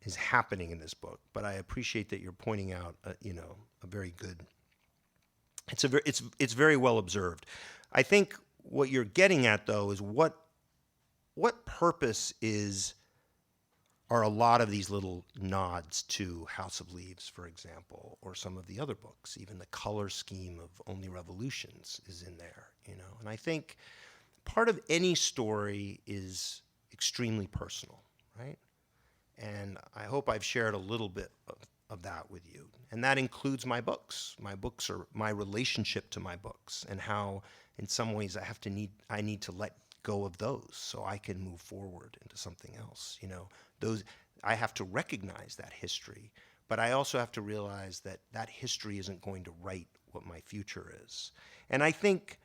is happening in this book, but I appreciate that you're pointing out, a very good. It's very well observed. I think what you're getting at though is what purpose are a lot of these little nods to House of Leaves, for example, or some of the other books. Even the color scheme of Only Revolutions is in there, And I think part of any story is extremely personal, right? And I hope I've shared a little bit of that with you. And that includes my books. My books are my relationship to my books and how, in some ways, I need to let go of those so I can move forward into something else. I have to recognize that history, but I also have to realize that history isn't going to write what my future is. And I think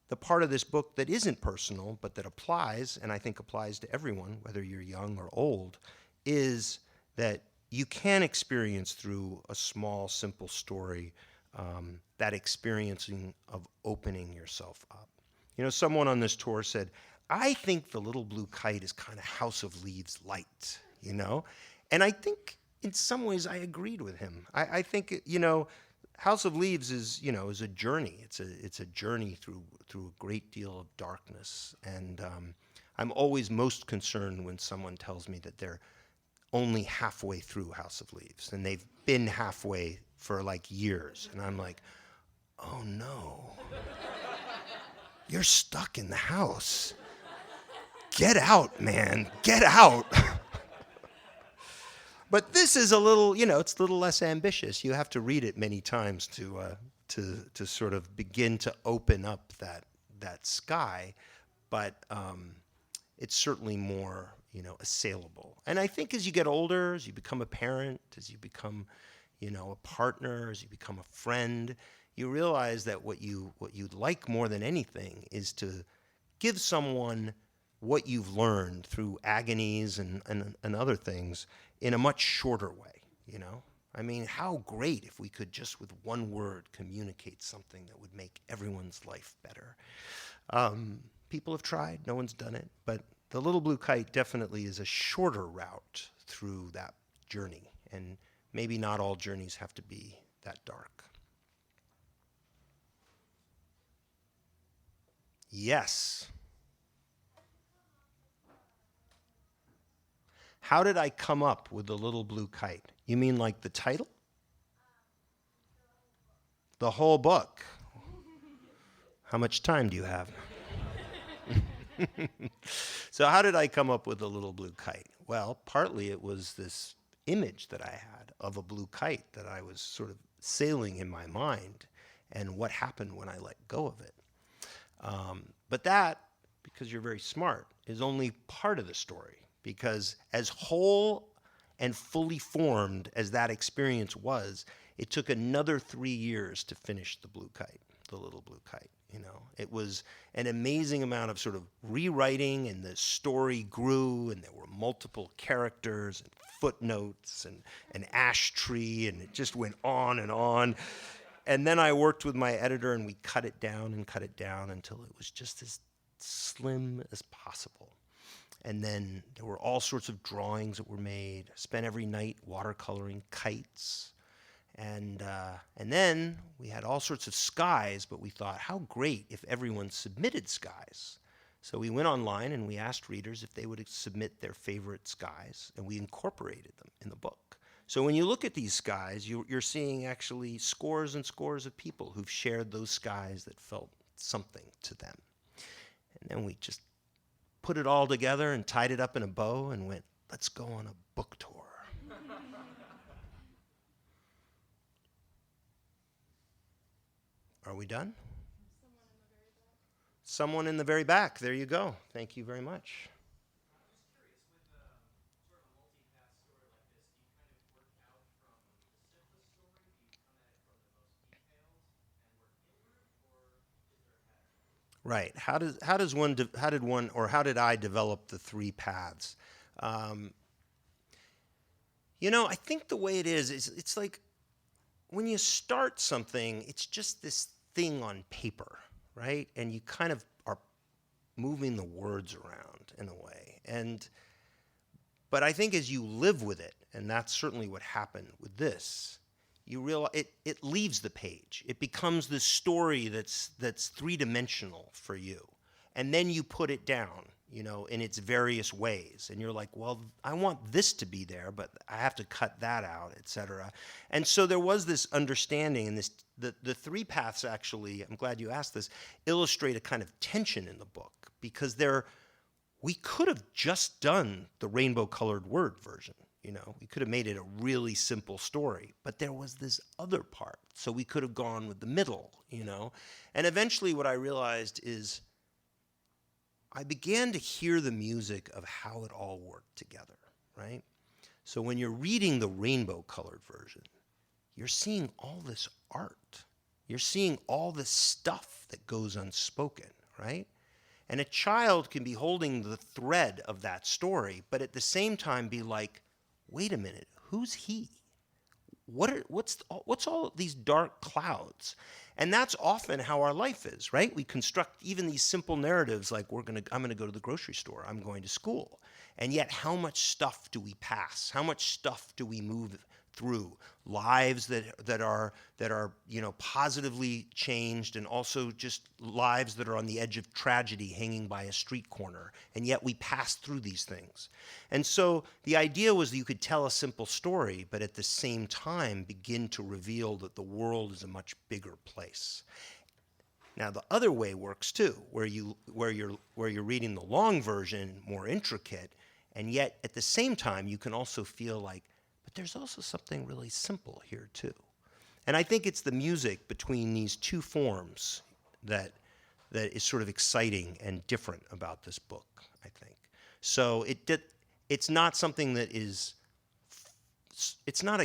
the part of this book that isn't personal, but that applies, and I think applies to everyone, whether you're young or old, is that you can experience through a small, simple story that experiencing of opening yourself up. Someone on this tour said, I think the Little Blue Kite is kind of House of Leaves light, And I think in some ways I agreed with him. I think, House of Leaves is a journey. It's a journey through a great deal of darkness. And I'm always most concerned when someone tells me that they're only halfway through House of Leaves and they've been halfway for like years. And I'm like, oh no, you're stuck in the house. Get out, man, get out. But this is a little, it's a little less ambitious. You have to read it many times to sort of begin to open up that sky, but it's certainly more, assailable. And I think as you get older, as you become a parent, as you become, a partner, as you become a friend, you realize that what you'd like more than anything is to give someone what you've learned through agonies and other things in a much shorter way, I mean, how great if we could just with one word communicate something that would make everyone's life better. People have tried, no one's done it, but the Little Blue Kite definitely is a shorter route through that journey, and maybe not all journeys have to be that dark. Yes. How did I come up with the Little Blue Kite? You mean like the title? The whole book. How much time do you have? So how did I come up with the Little Blue Kite? Well, partly it was this image that I had of a blue kite that I was sort of sailing in my mind and what happened when I let go of it. But that, because you're very smart, is only part of the story. Because as whole and fully formed as that experience was, it took another 3 years to finish the Blue Kite, the Little Blue Kite. It was an amazing amount of sort of rewriting, and the story grew, and there were multiple characters and footnotes and an ash tree, and it just went on and on. And then I worked with my editor, and we cut it down until it was just as slim as possible. And then there were all sorts of drawings that were made. I spent every night watercoloring kites. And then we had all sorts of skies, but we thought, how great if everyone submitted skies. So we went online and we asked readers if they would submit their favorite skies, and we incorporated them in the book. So when you look at these skies, you're seeing actually scores and scores of people who've shared those skies that felt something to them. And then we just put it all together and tied it up in a bow and went, let's go on a book tour. Are we done? Someone in the very back. There you go. Thank you very much. I'm just curious, with sort of a multi-path story like this, do you kind of work out from the simplest story? Do you come at it from the most detailed and work inward, or is there a pattern? Right. How did I develop the three paths? I think the way it is it's like when you start something, it's just this thing on paper, right? And you kind of are moving the words around in a way. But I think as you live with it, and that's certainly what happened with this, you realize it leaves the page. It becomes this story that's three-dimensional for you. And then you put it down, in its various ways. And you're like, well, I want this to be there, but I have to cut that out, et cetera. And so there was this understanding, and the three paths actually, I'm glad you asked this, illustrate a kind of tension in the book, because we could have just done the rainbow-colored word version. We could have made it a really simple story, but there was this other part. So we could have gone with the middle, And eventually what I realized is I began to hear the music of how it all worked together, right? So when you're reading the rainbow-colored version, you're seeing all this art. You're seeing all this stuff that goes unspoken, right? And a child can be holding the thread of that story, but at the same time be like, wait a minute, who's he? What's all these dark clouds? And that's often how our life is, right? We construct even these simple narratives like I'm gonna go to the grocery store, I'm going to school. And yet how much stuff do we pass? How much stuff do we move through? Lives that are positively changed, and also just lives that are on the edge of tragedy hanging by a street corner. And yet we pass through these things. And so the idea was that you could tell a simple story, but at the same time begin to reveal that the world is a much bigger place. Now the other way works too, where you're reading the long version, more intricate, and yet at the same time you can also feel like, but there's also something really simple here too. And I think it's the music between these two forms that is sort of exciting and different about this book, I think. So it's not something that is, it's not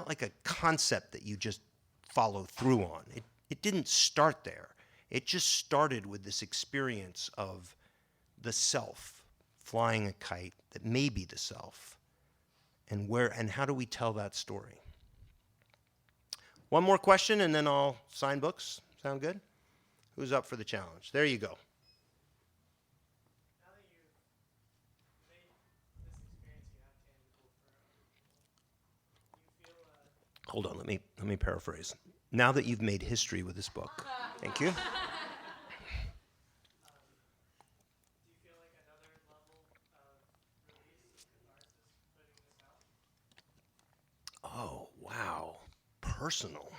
like a concept that you just follow through on. It didn't start there. It just started with this experience of the self, flying a kite that may be the self. And how do we tell that story? One more question, and then I'll sign books. Sound good? Who's up for the challenge? There you go. Now that you've made this experience you have tangible for other people, do you feel Hold on, let me paraphrase. Now that you've made history with this book. Thank you. do you feel like another level of release and catharsis putting this out? Oh, wow. Personal.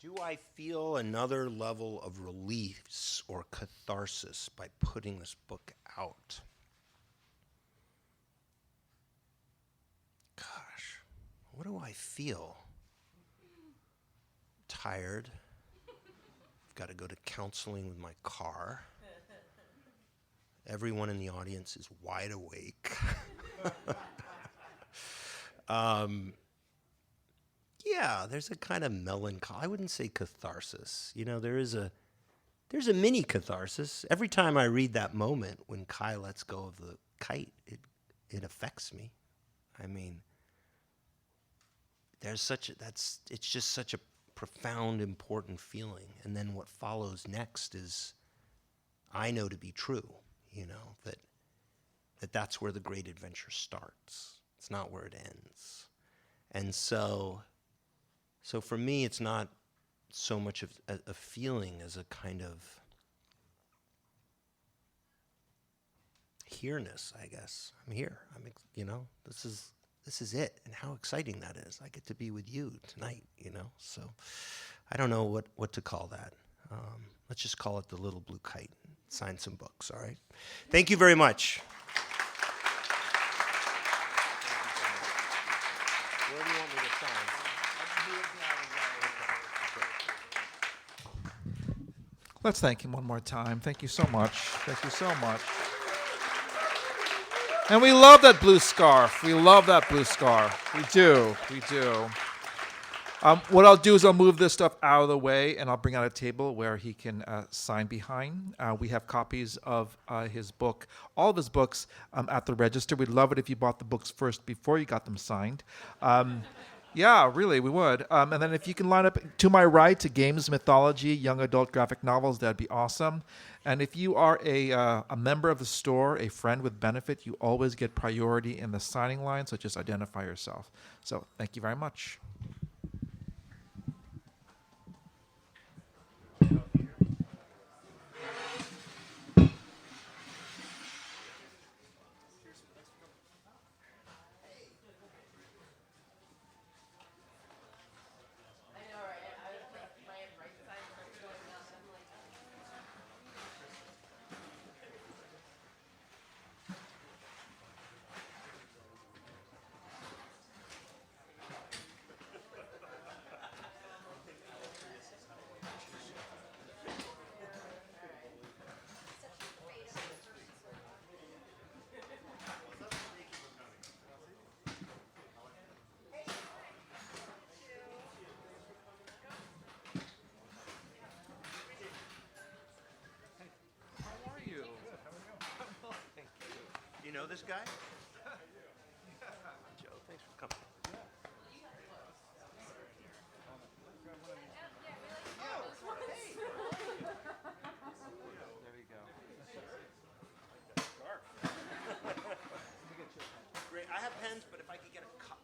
Do I feel another level of release or catharsis by putting this book out? Gosh, what do I feel? Tired. I've got to go to counseling with my car. Everyone in the audience is wide awake. Yeah, there's a kind of melancholy. I wouldn't say catharsis. There's a mini catharsis. Every time I read that moment when Kai lets go of the kite, it affects me. I mean, it's just such a profound, important feeling. And then what follows next is, I know to be true, that's where the great adventure starts. It's not where it ends. And so So for me, it's not so much of a feeling as a kind of here-ness, I guess. I'm here. This is it, and how exciting that is. I get to be with you tonight, So I don't know what to call that. Let's just call it the Little Blue Kite. Sign some books, all right? Thank you very much. Where do you want me to sign? Let's thank him one more time. Thank you so much. Thank you so much. And we love that blue scarf. We love that blue scarf. We do. We do. What I'll do is I'll move this stuff out of the way, and I'll bring out a table where he can sign behind. We have copies of his book, all of his books, at the register. We'd love it if you bought the books first before you got them signed. Yeah, really, we would. And then if you can line up to my right to games, mythology, young adult graphic novels, that'd be awesome. And if you are a member of the store, a friend with benefit, you always get priority in the signing line, so just identify yourself. So thank you very much. You know this guy? Joe, thanks for coming. There you go. Great. I have pens, but if I could get a cup.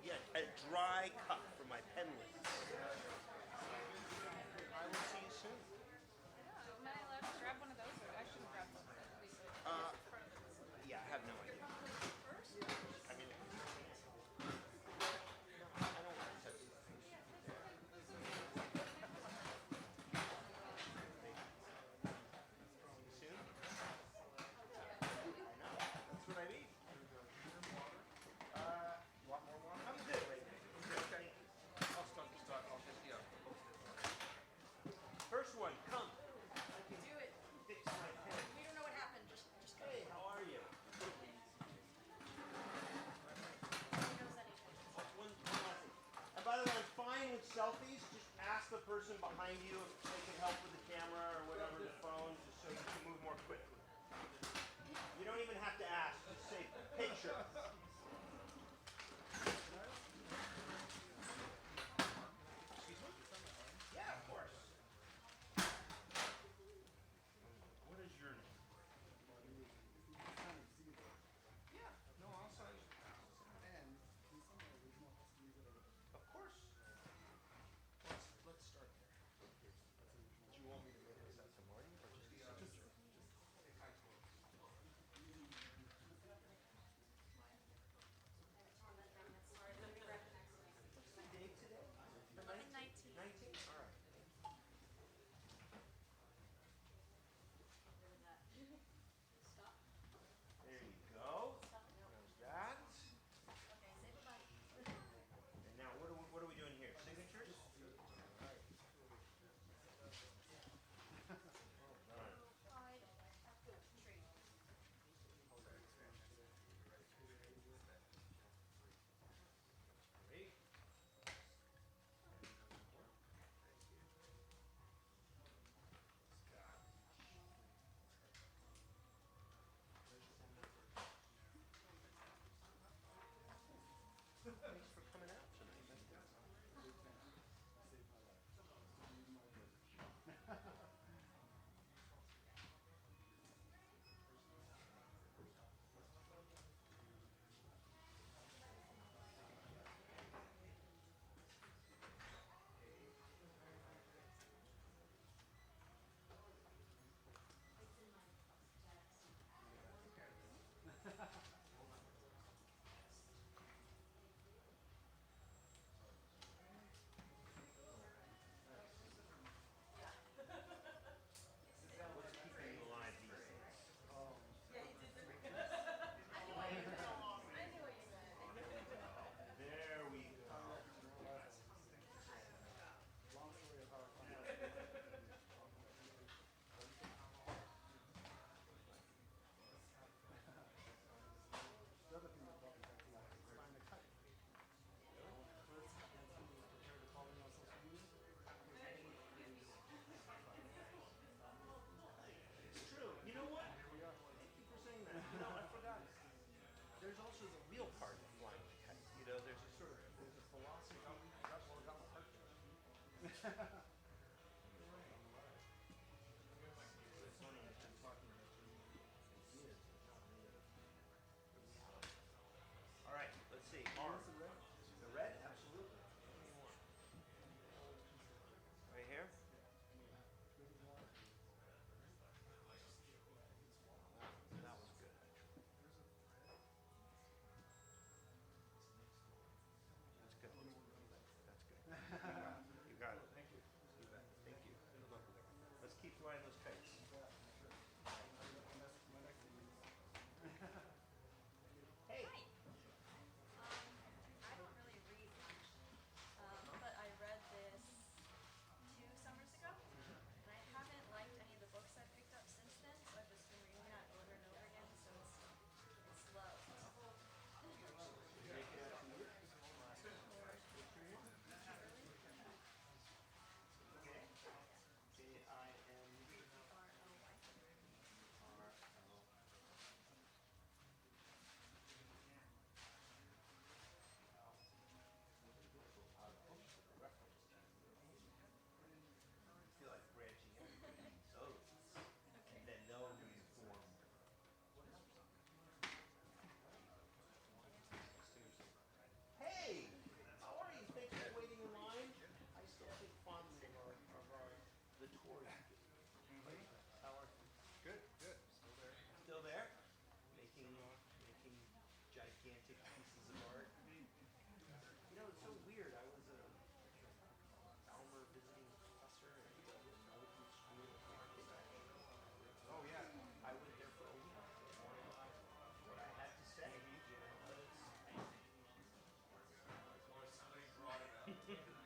Yeah, a dry cup for my pen lids. I will see you soon. Am I allowed to grab one of those, or I shouldn't grab one? Yeah, I have no idea. I mean, I don't want to touch it. Soon? That's what I need. Want more water? I'm good right now. Okay. I'll start. I'll just, yeah. First one, come. Do it. Fix my pen. We don't know what happened. Just go. Hey, how are you? One last thing. And by the way, I'm fine with selfies. Just ask the person behind you if they can help with the camera or whatever, the phone, just so you can move more quickly. You don't even have to ask. Just say picture. Excuse me? Yeah, of course. What is your name? Yeah, no, I'll sign it. Of course. Let's start there. Do you want me to make this out to Marty or just the signature? All right, let's see. The red, absolutely. Right here. That was good. That's good. That's good. You got it. Thank you. You bet. Thank you. Good luck with everything. Let's keep flying those kites. Hey. I don't really read much, but I read this 2 summers ago, and I haven't liked any of the books I've picked up since then, so I've just been reading that over and over again, so it's slow. Feel like branching out those, and then those form. Hey, how are you? Thanks for waiting in line. I still think fondly of the tours. How are you? Good, good. Still there. Still there? Making gigantic pieces of art. You know, it's so weird. I was a Elmer visiting professor at the American School of Architecture. Oh yeah. I went there for a week. What I had to say, you know, but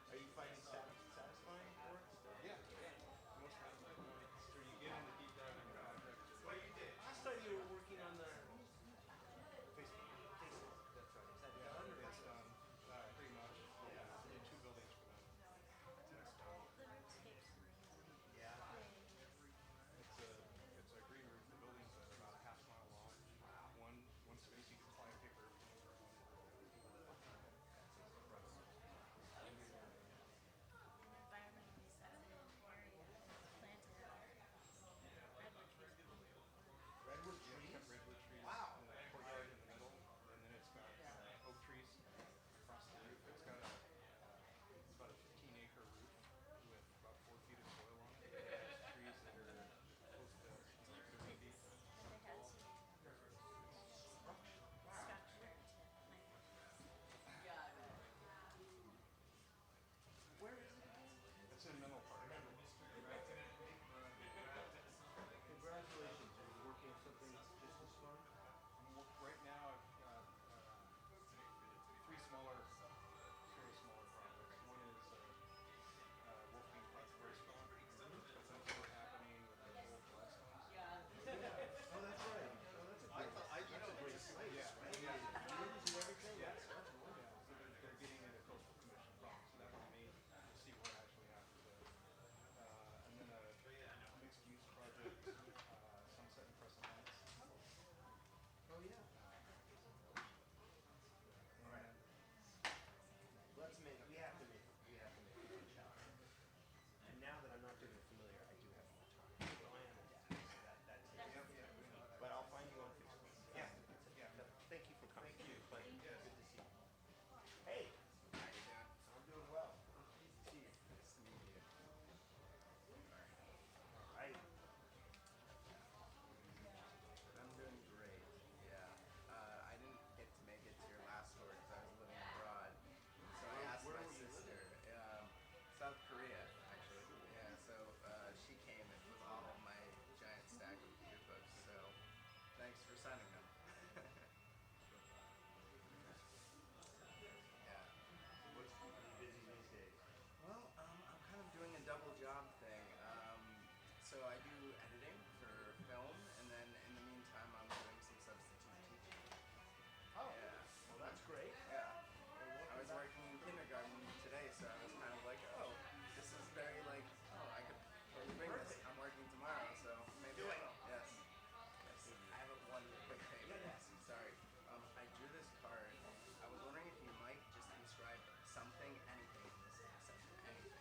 are you finding satisfying work still? Yeah, yeah. Most of it. So you get into deep diving projects. What you did? Last time you were working on the Facebook. Facebook. That's right. Is that Yeah, done? Or it's done. Pretty much. Yeah. We did 2 buildings for them. Yeah. It's a green roof. The building's about a half mile long. One space you can fly a paper airplane around. Redwood Yeah, we trees? have redwood trees Wow. in the courtyard in the middle, and then it's got oak trees across the roof. It's got it's about a 15-acre roof with about 4 feet of soil on it. It's trees that are close to 30 feet tall. Where is it again? It's in Menlo Park. Congratulations. Are you working on something just as fun? Right now, I've got 3 smaller, sort of smaller projects. One is Wolfgang Putt's restaurant. That's also happening with the old Gladstones. Oh, that's right. Oh, that's a great, that's a great place, Yeah. right? Yeah. Views and everything. Yeah. That's wonderful. Yeah, so they're getting it a coastal commission from, so that was made to see what actually happens there. And then a mixed use project, Sunset and Crescent Heights. Oh, yeah. All right. We have to make it a challenge. And now that I'm not doing it familiar, I do have more time. So I am a dad, so that takes. But I'll find you on Facebook. Yeah. Thank you for coming. Thank you. Pleasure. Good to see you. Hey. How you doing? I'm doing well. Good to see you. Nice to meet you. All right. I'm doing great. Yeah. I didn't get to make it to your last tour because I was living abroad. So I asked Where my were you sister, South Korea, actually. Yeah. So she came and with all of my giant stack of your books. So thanks for signing them. Yeah. What's keeping you busy these days? Well, I'm kind of doing a double job thing. So I do editing for film, and then in the meantime, I'm doing some substitute teaching. Oh. Yeah. Well, that's great. Yeah. I was working in kindergarten today, so I was kind of like, oh, this is very like, oh, I could totally bring this. I'm working tomorrow, so maybe Do I it. will. Yes. I have one quick favor. Yes. Sorry. I drew this card. I was wondering if you might just inscribe something, anything in this section, anything.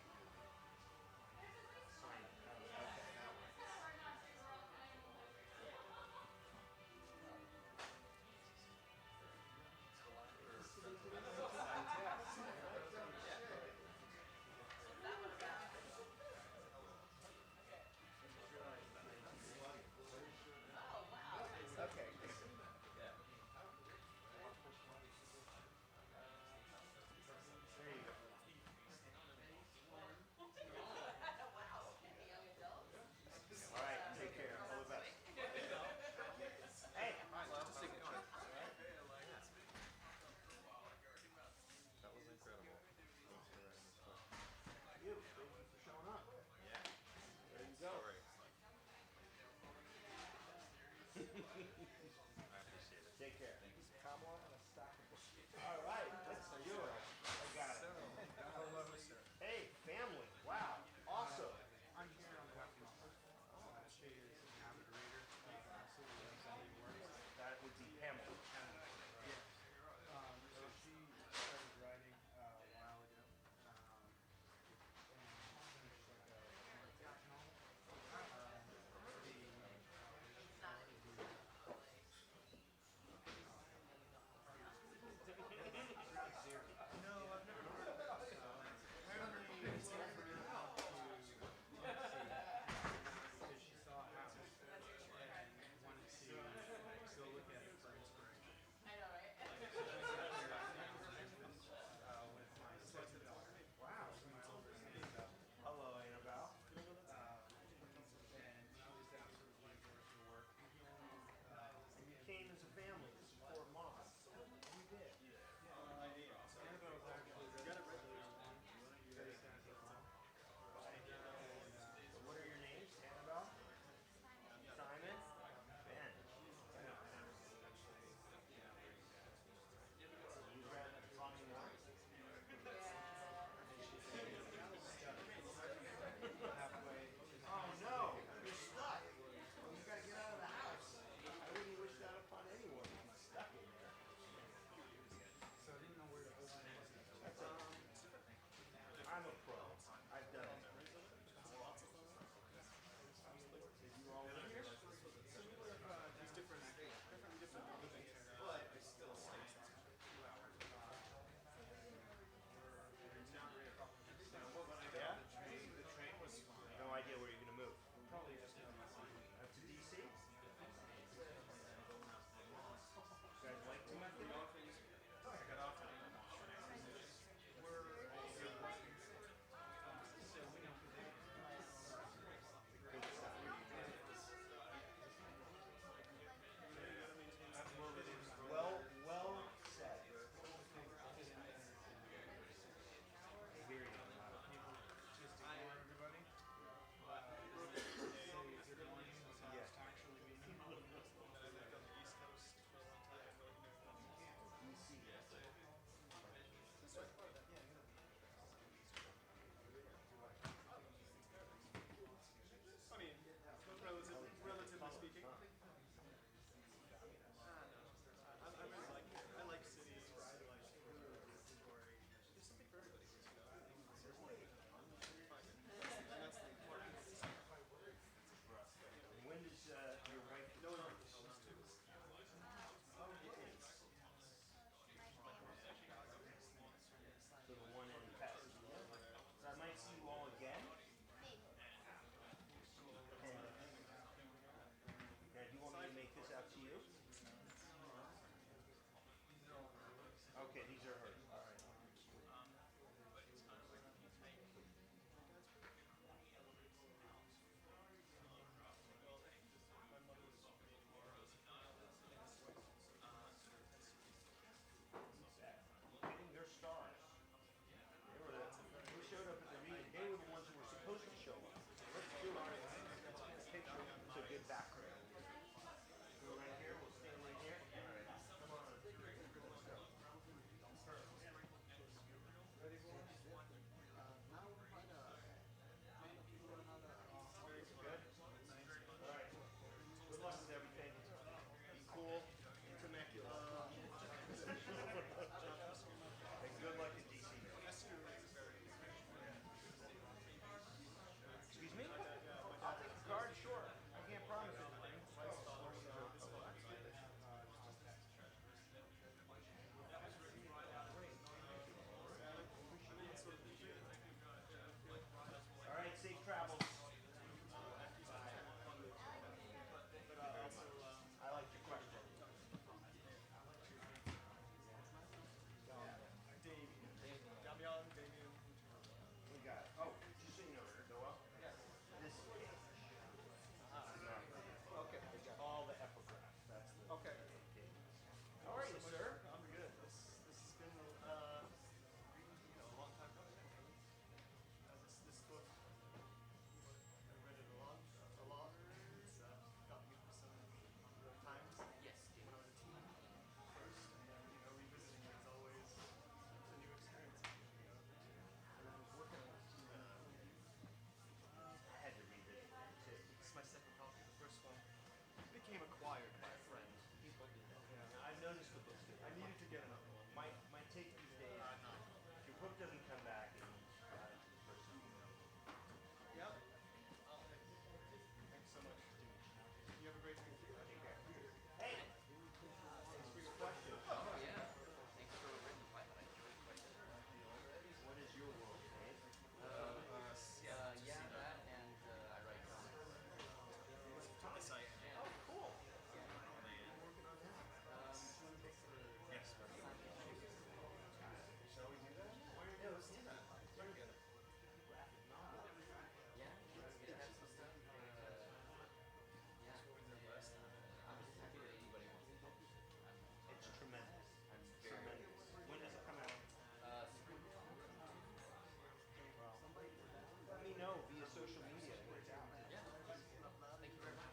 social media. It's out. Yeah. Thank you very much.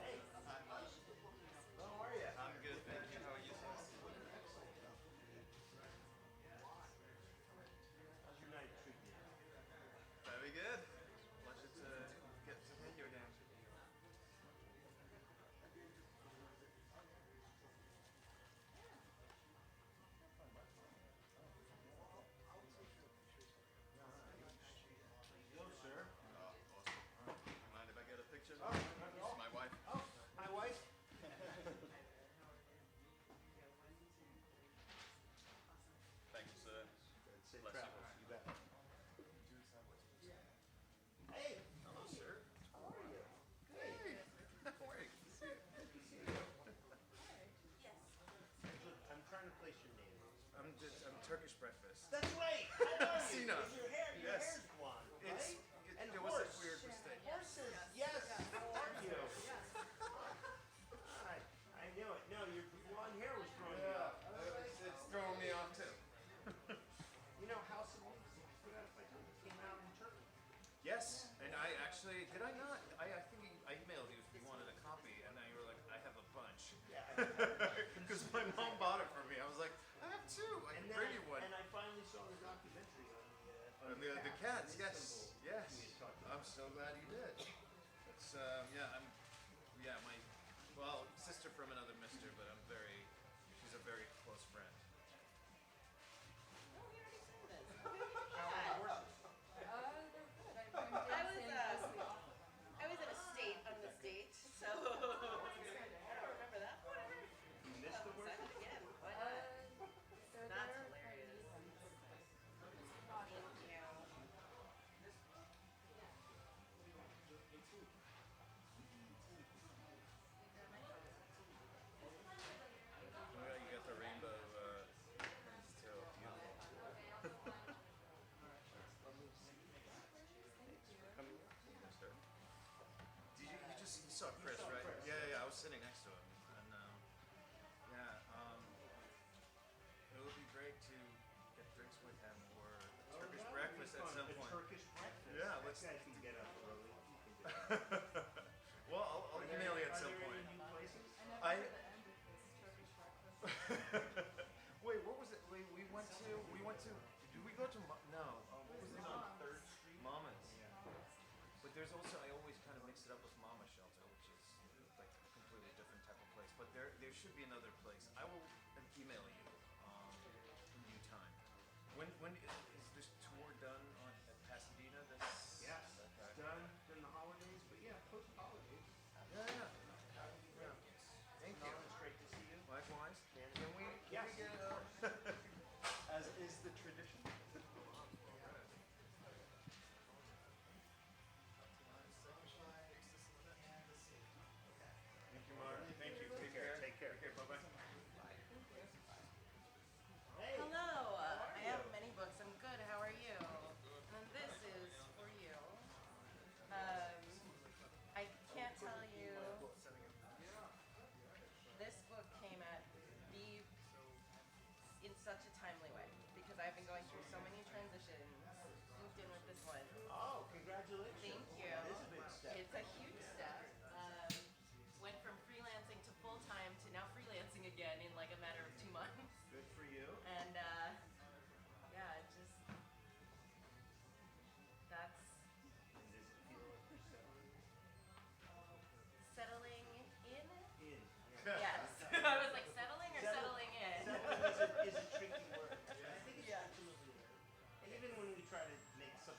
Hey, how are you? I'm good, thank you. How are you? How's your night treating you? Very good. Pleasure to get to meet you again. Hello, sir. Awesome. Mind if I get a picture? Oh, This is my wife. oh, hi, wife. Thank you, sir. Safe Bless you. travels. You bet. Hey, Hello, sir. how are you? Hey. How are you? Good to see you. Yes. I'm trying to place your name. I'm Turkish breakfast. That's right. I know you. Sina. Is your Yes. hair's blonde, right? It's, and there was a horse. weird mistake. Horses. Yes. How are you? I knew it. No, your blonde hair was throwing me off. It's throwing me off too. You know, House of Leaves put out by Turkey came out in Turkey. Yes, and I actually did I not? I think I emailed you if you wanted a copy, and then you were like, I have a bunch. Yeah. Because my mom bought it for me. I was like, I have two. I And can then bring you one. And I finally saw the documentary on The cats, the yes, symbol yes. we had talked about. I'm so glad you did. It's my sister from another mister, but she's a very close friend. Oh, we already said this. How are the horses? They're good. I'm I was, dancing uh, mostly off of them. I was in a state on this date, so I don't remember that. Whatever. You missed the Suck horses? it again. Why not? They're That's there if I hilarious. need them. Thank you. You got the rainbow prints too. Beautiful. Come here. You saw Chris, saw right? Chris. Yeah. I was sitting next to him, and it would be great to get drinks with him or a Turkish breakfast at some point. Turkish breakfast. Yeah, That let's- guy can get up early. He can do that. Well, I'll email you at some Are there point. any new places? I never heard the end of this Turkish breakfast. Wait, what was it? We went to. Did we go to? No. What was it on? Third Street. Mama's. But there's also I always kind of mix it up with Mama Shelter, which is like a completely different type of place. But there should be another place. I will email you in due time. When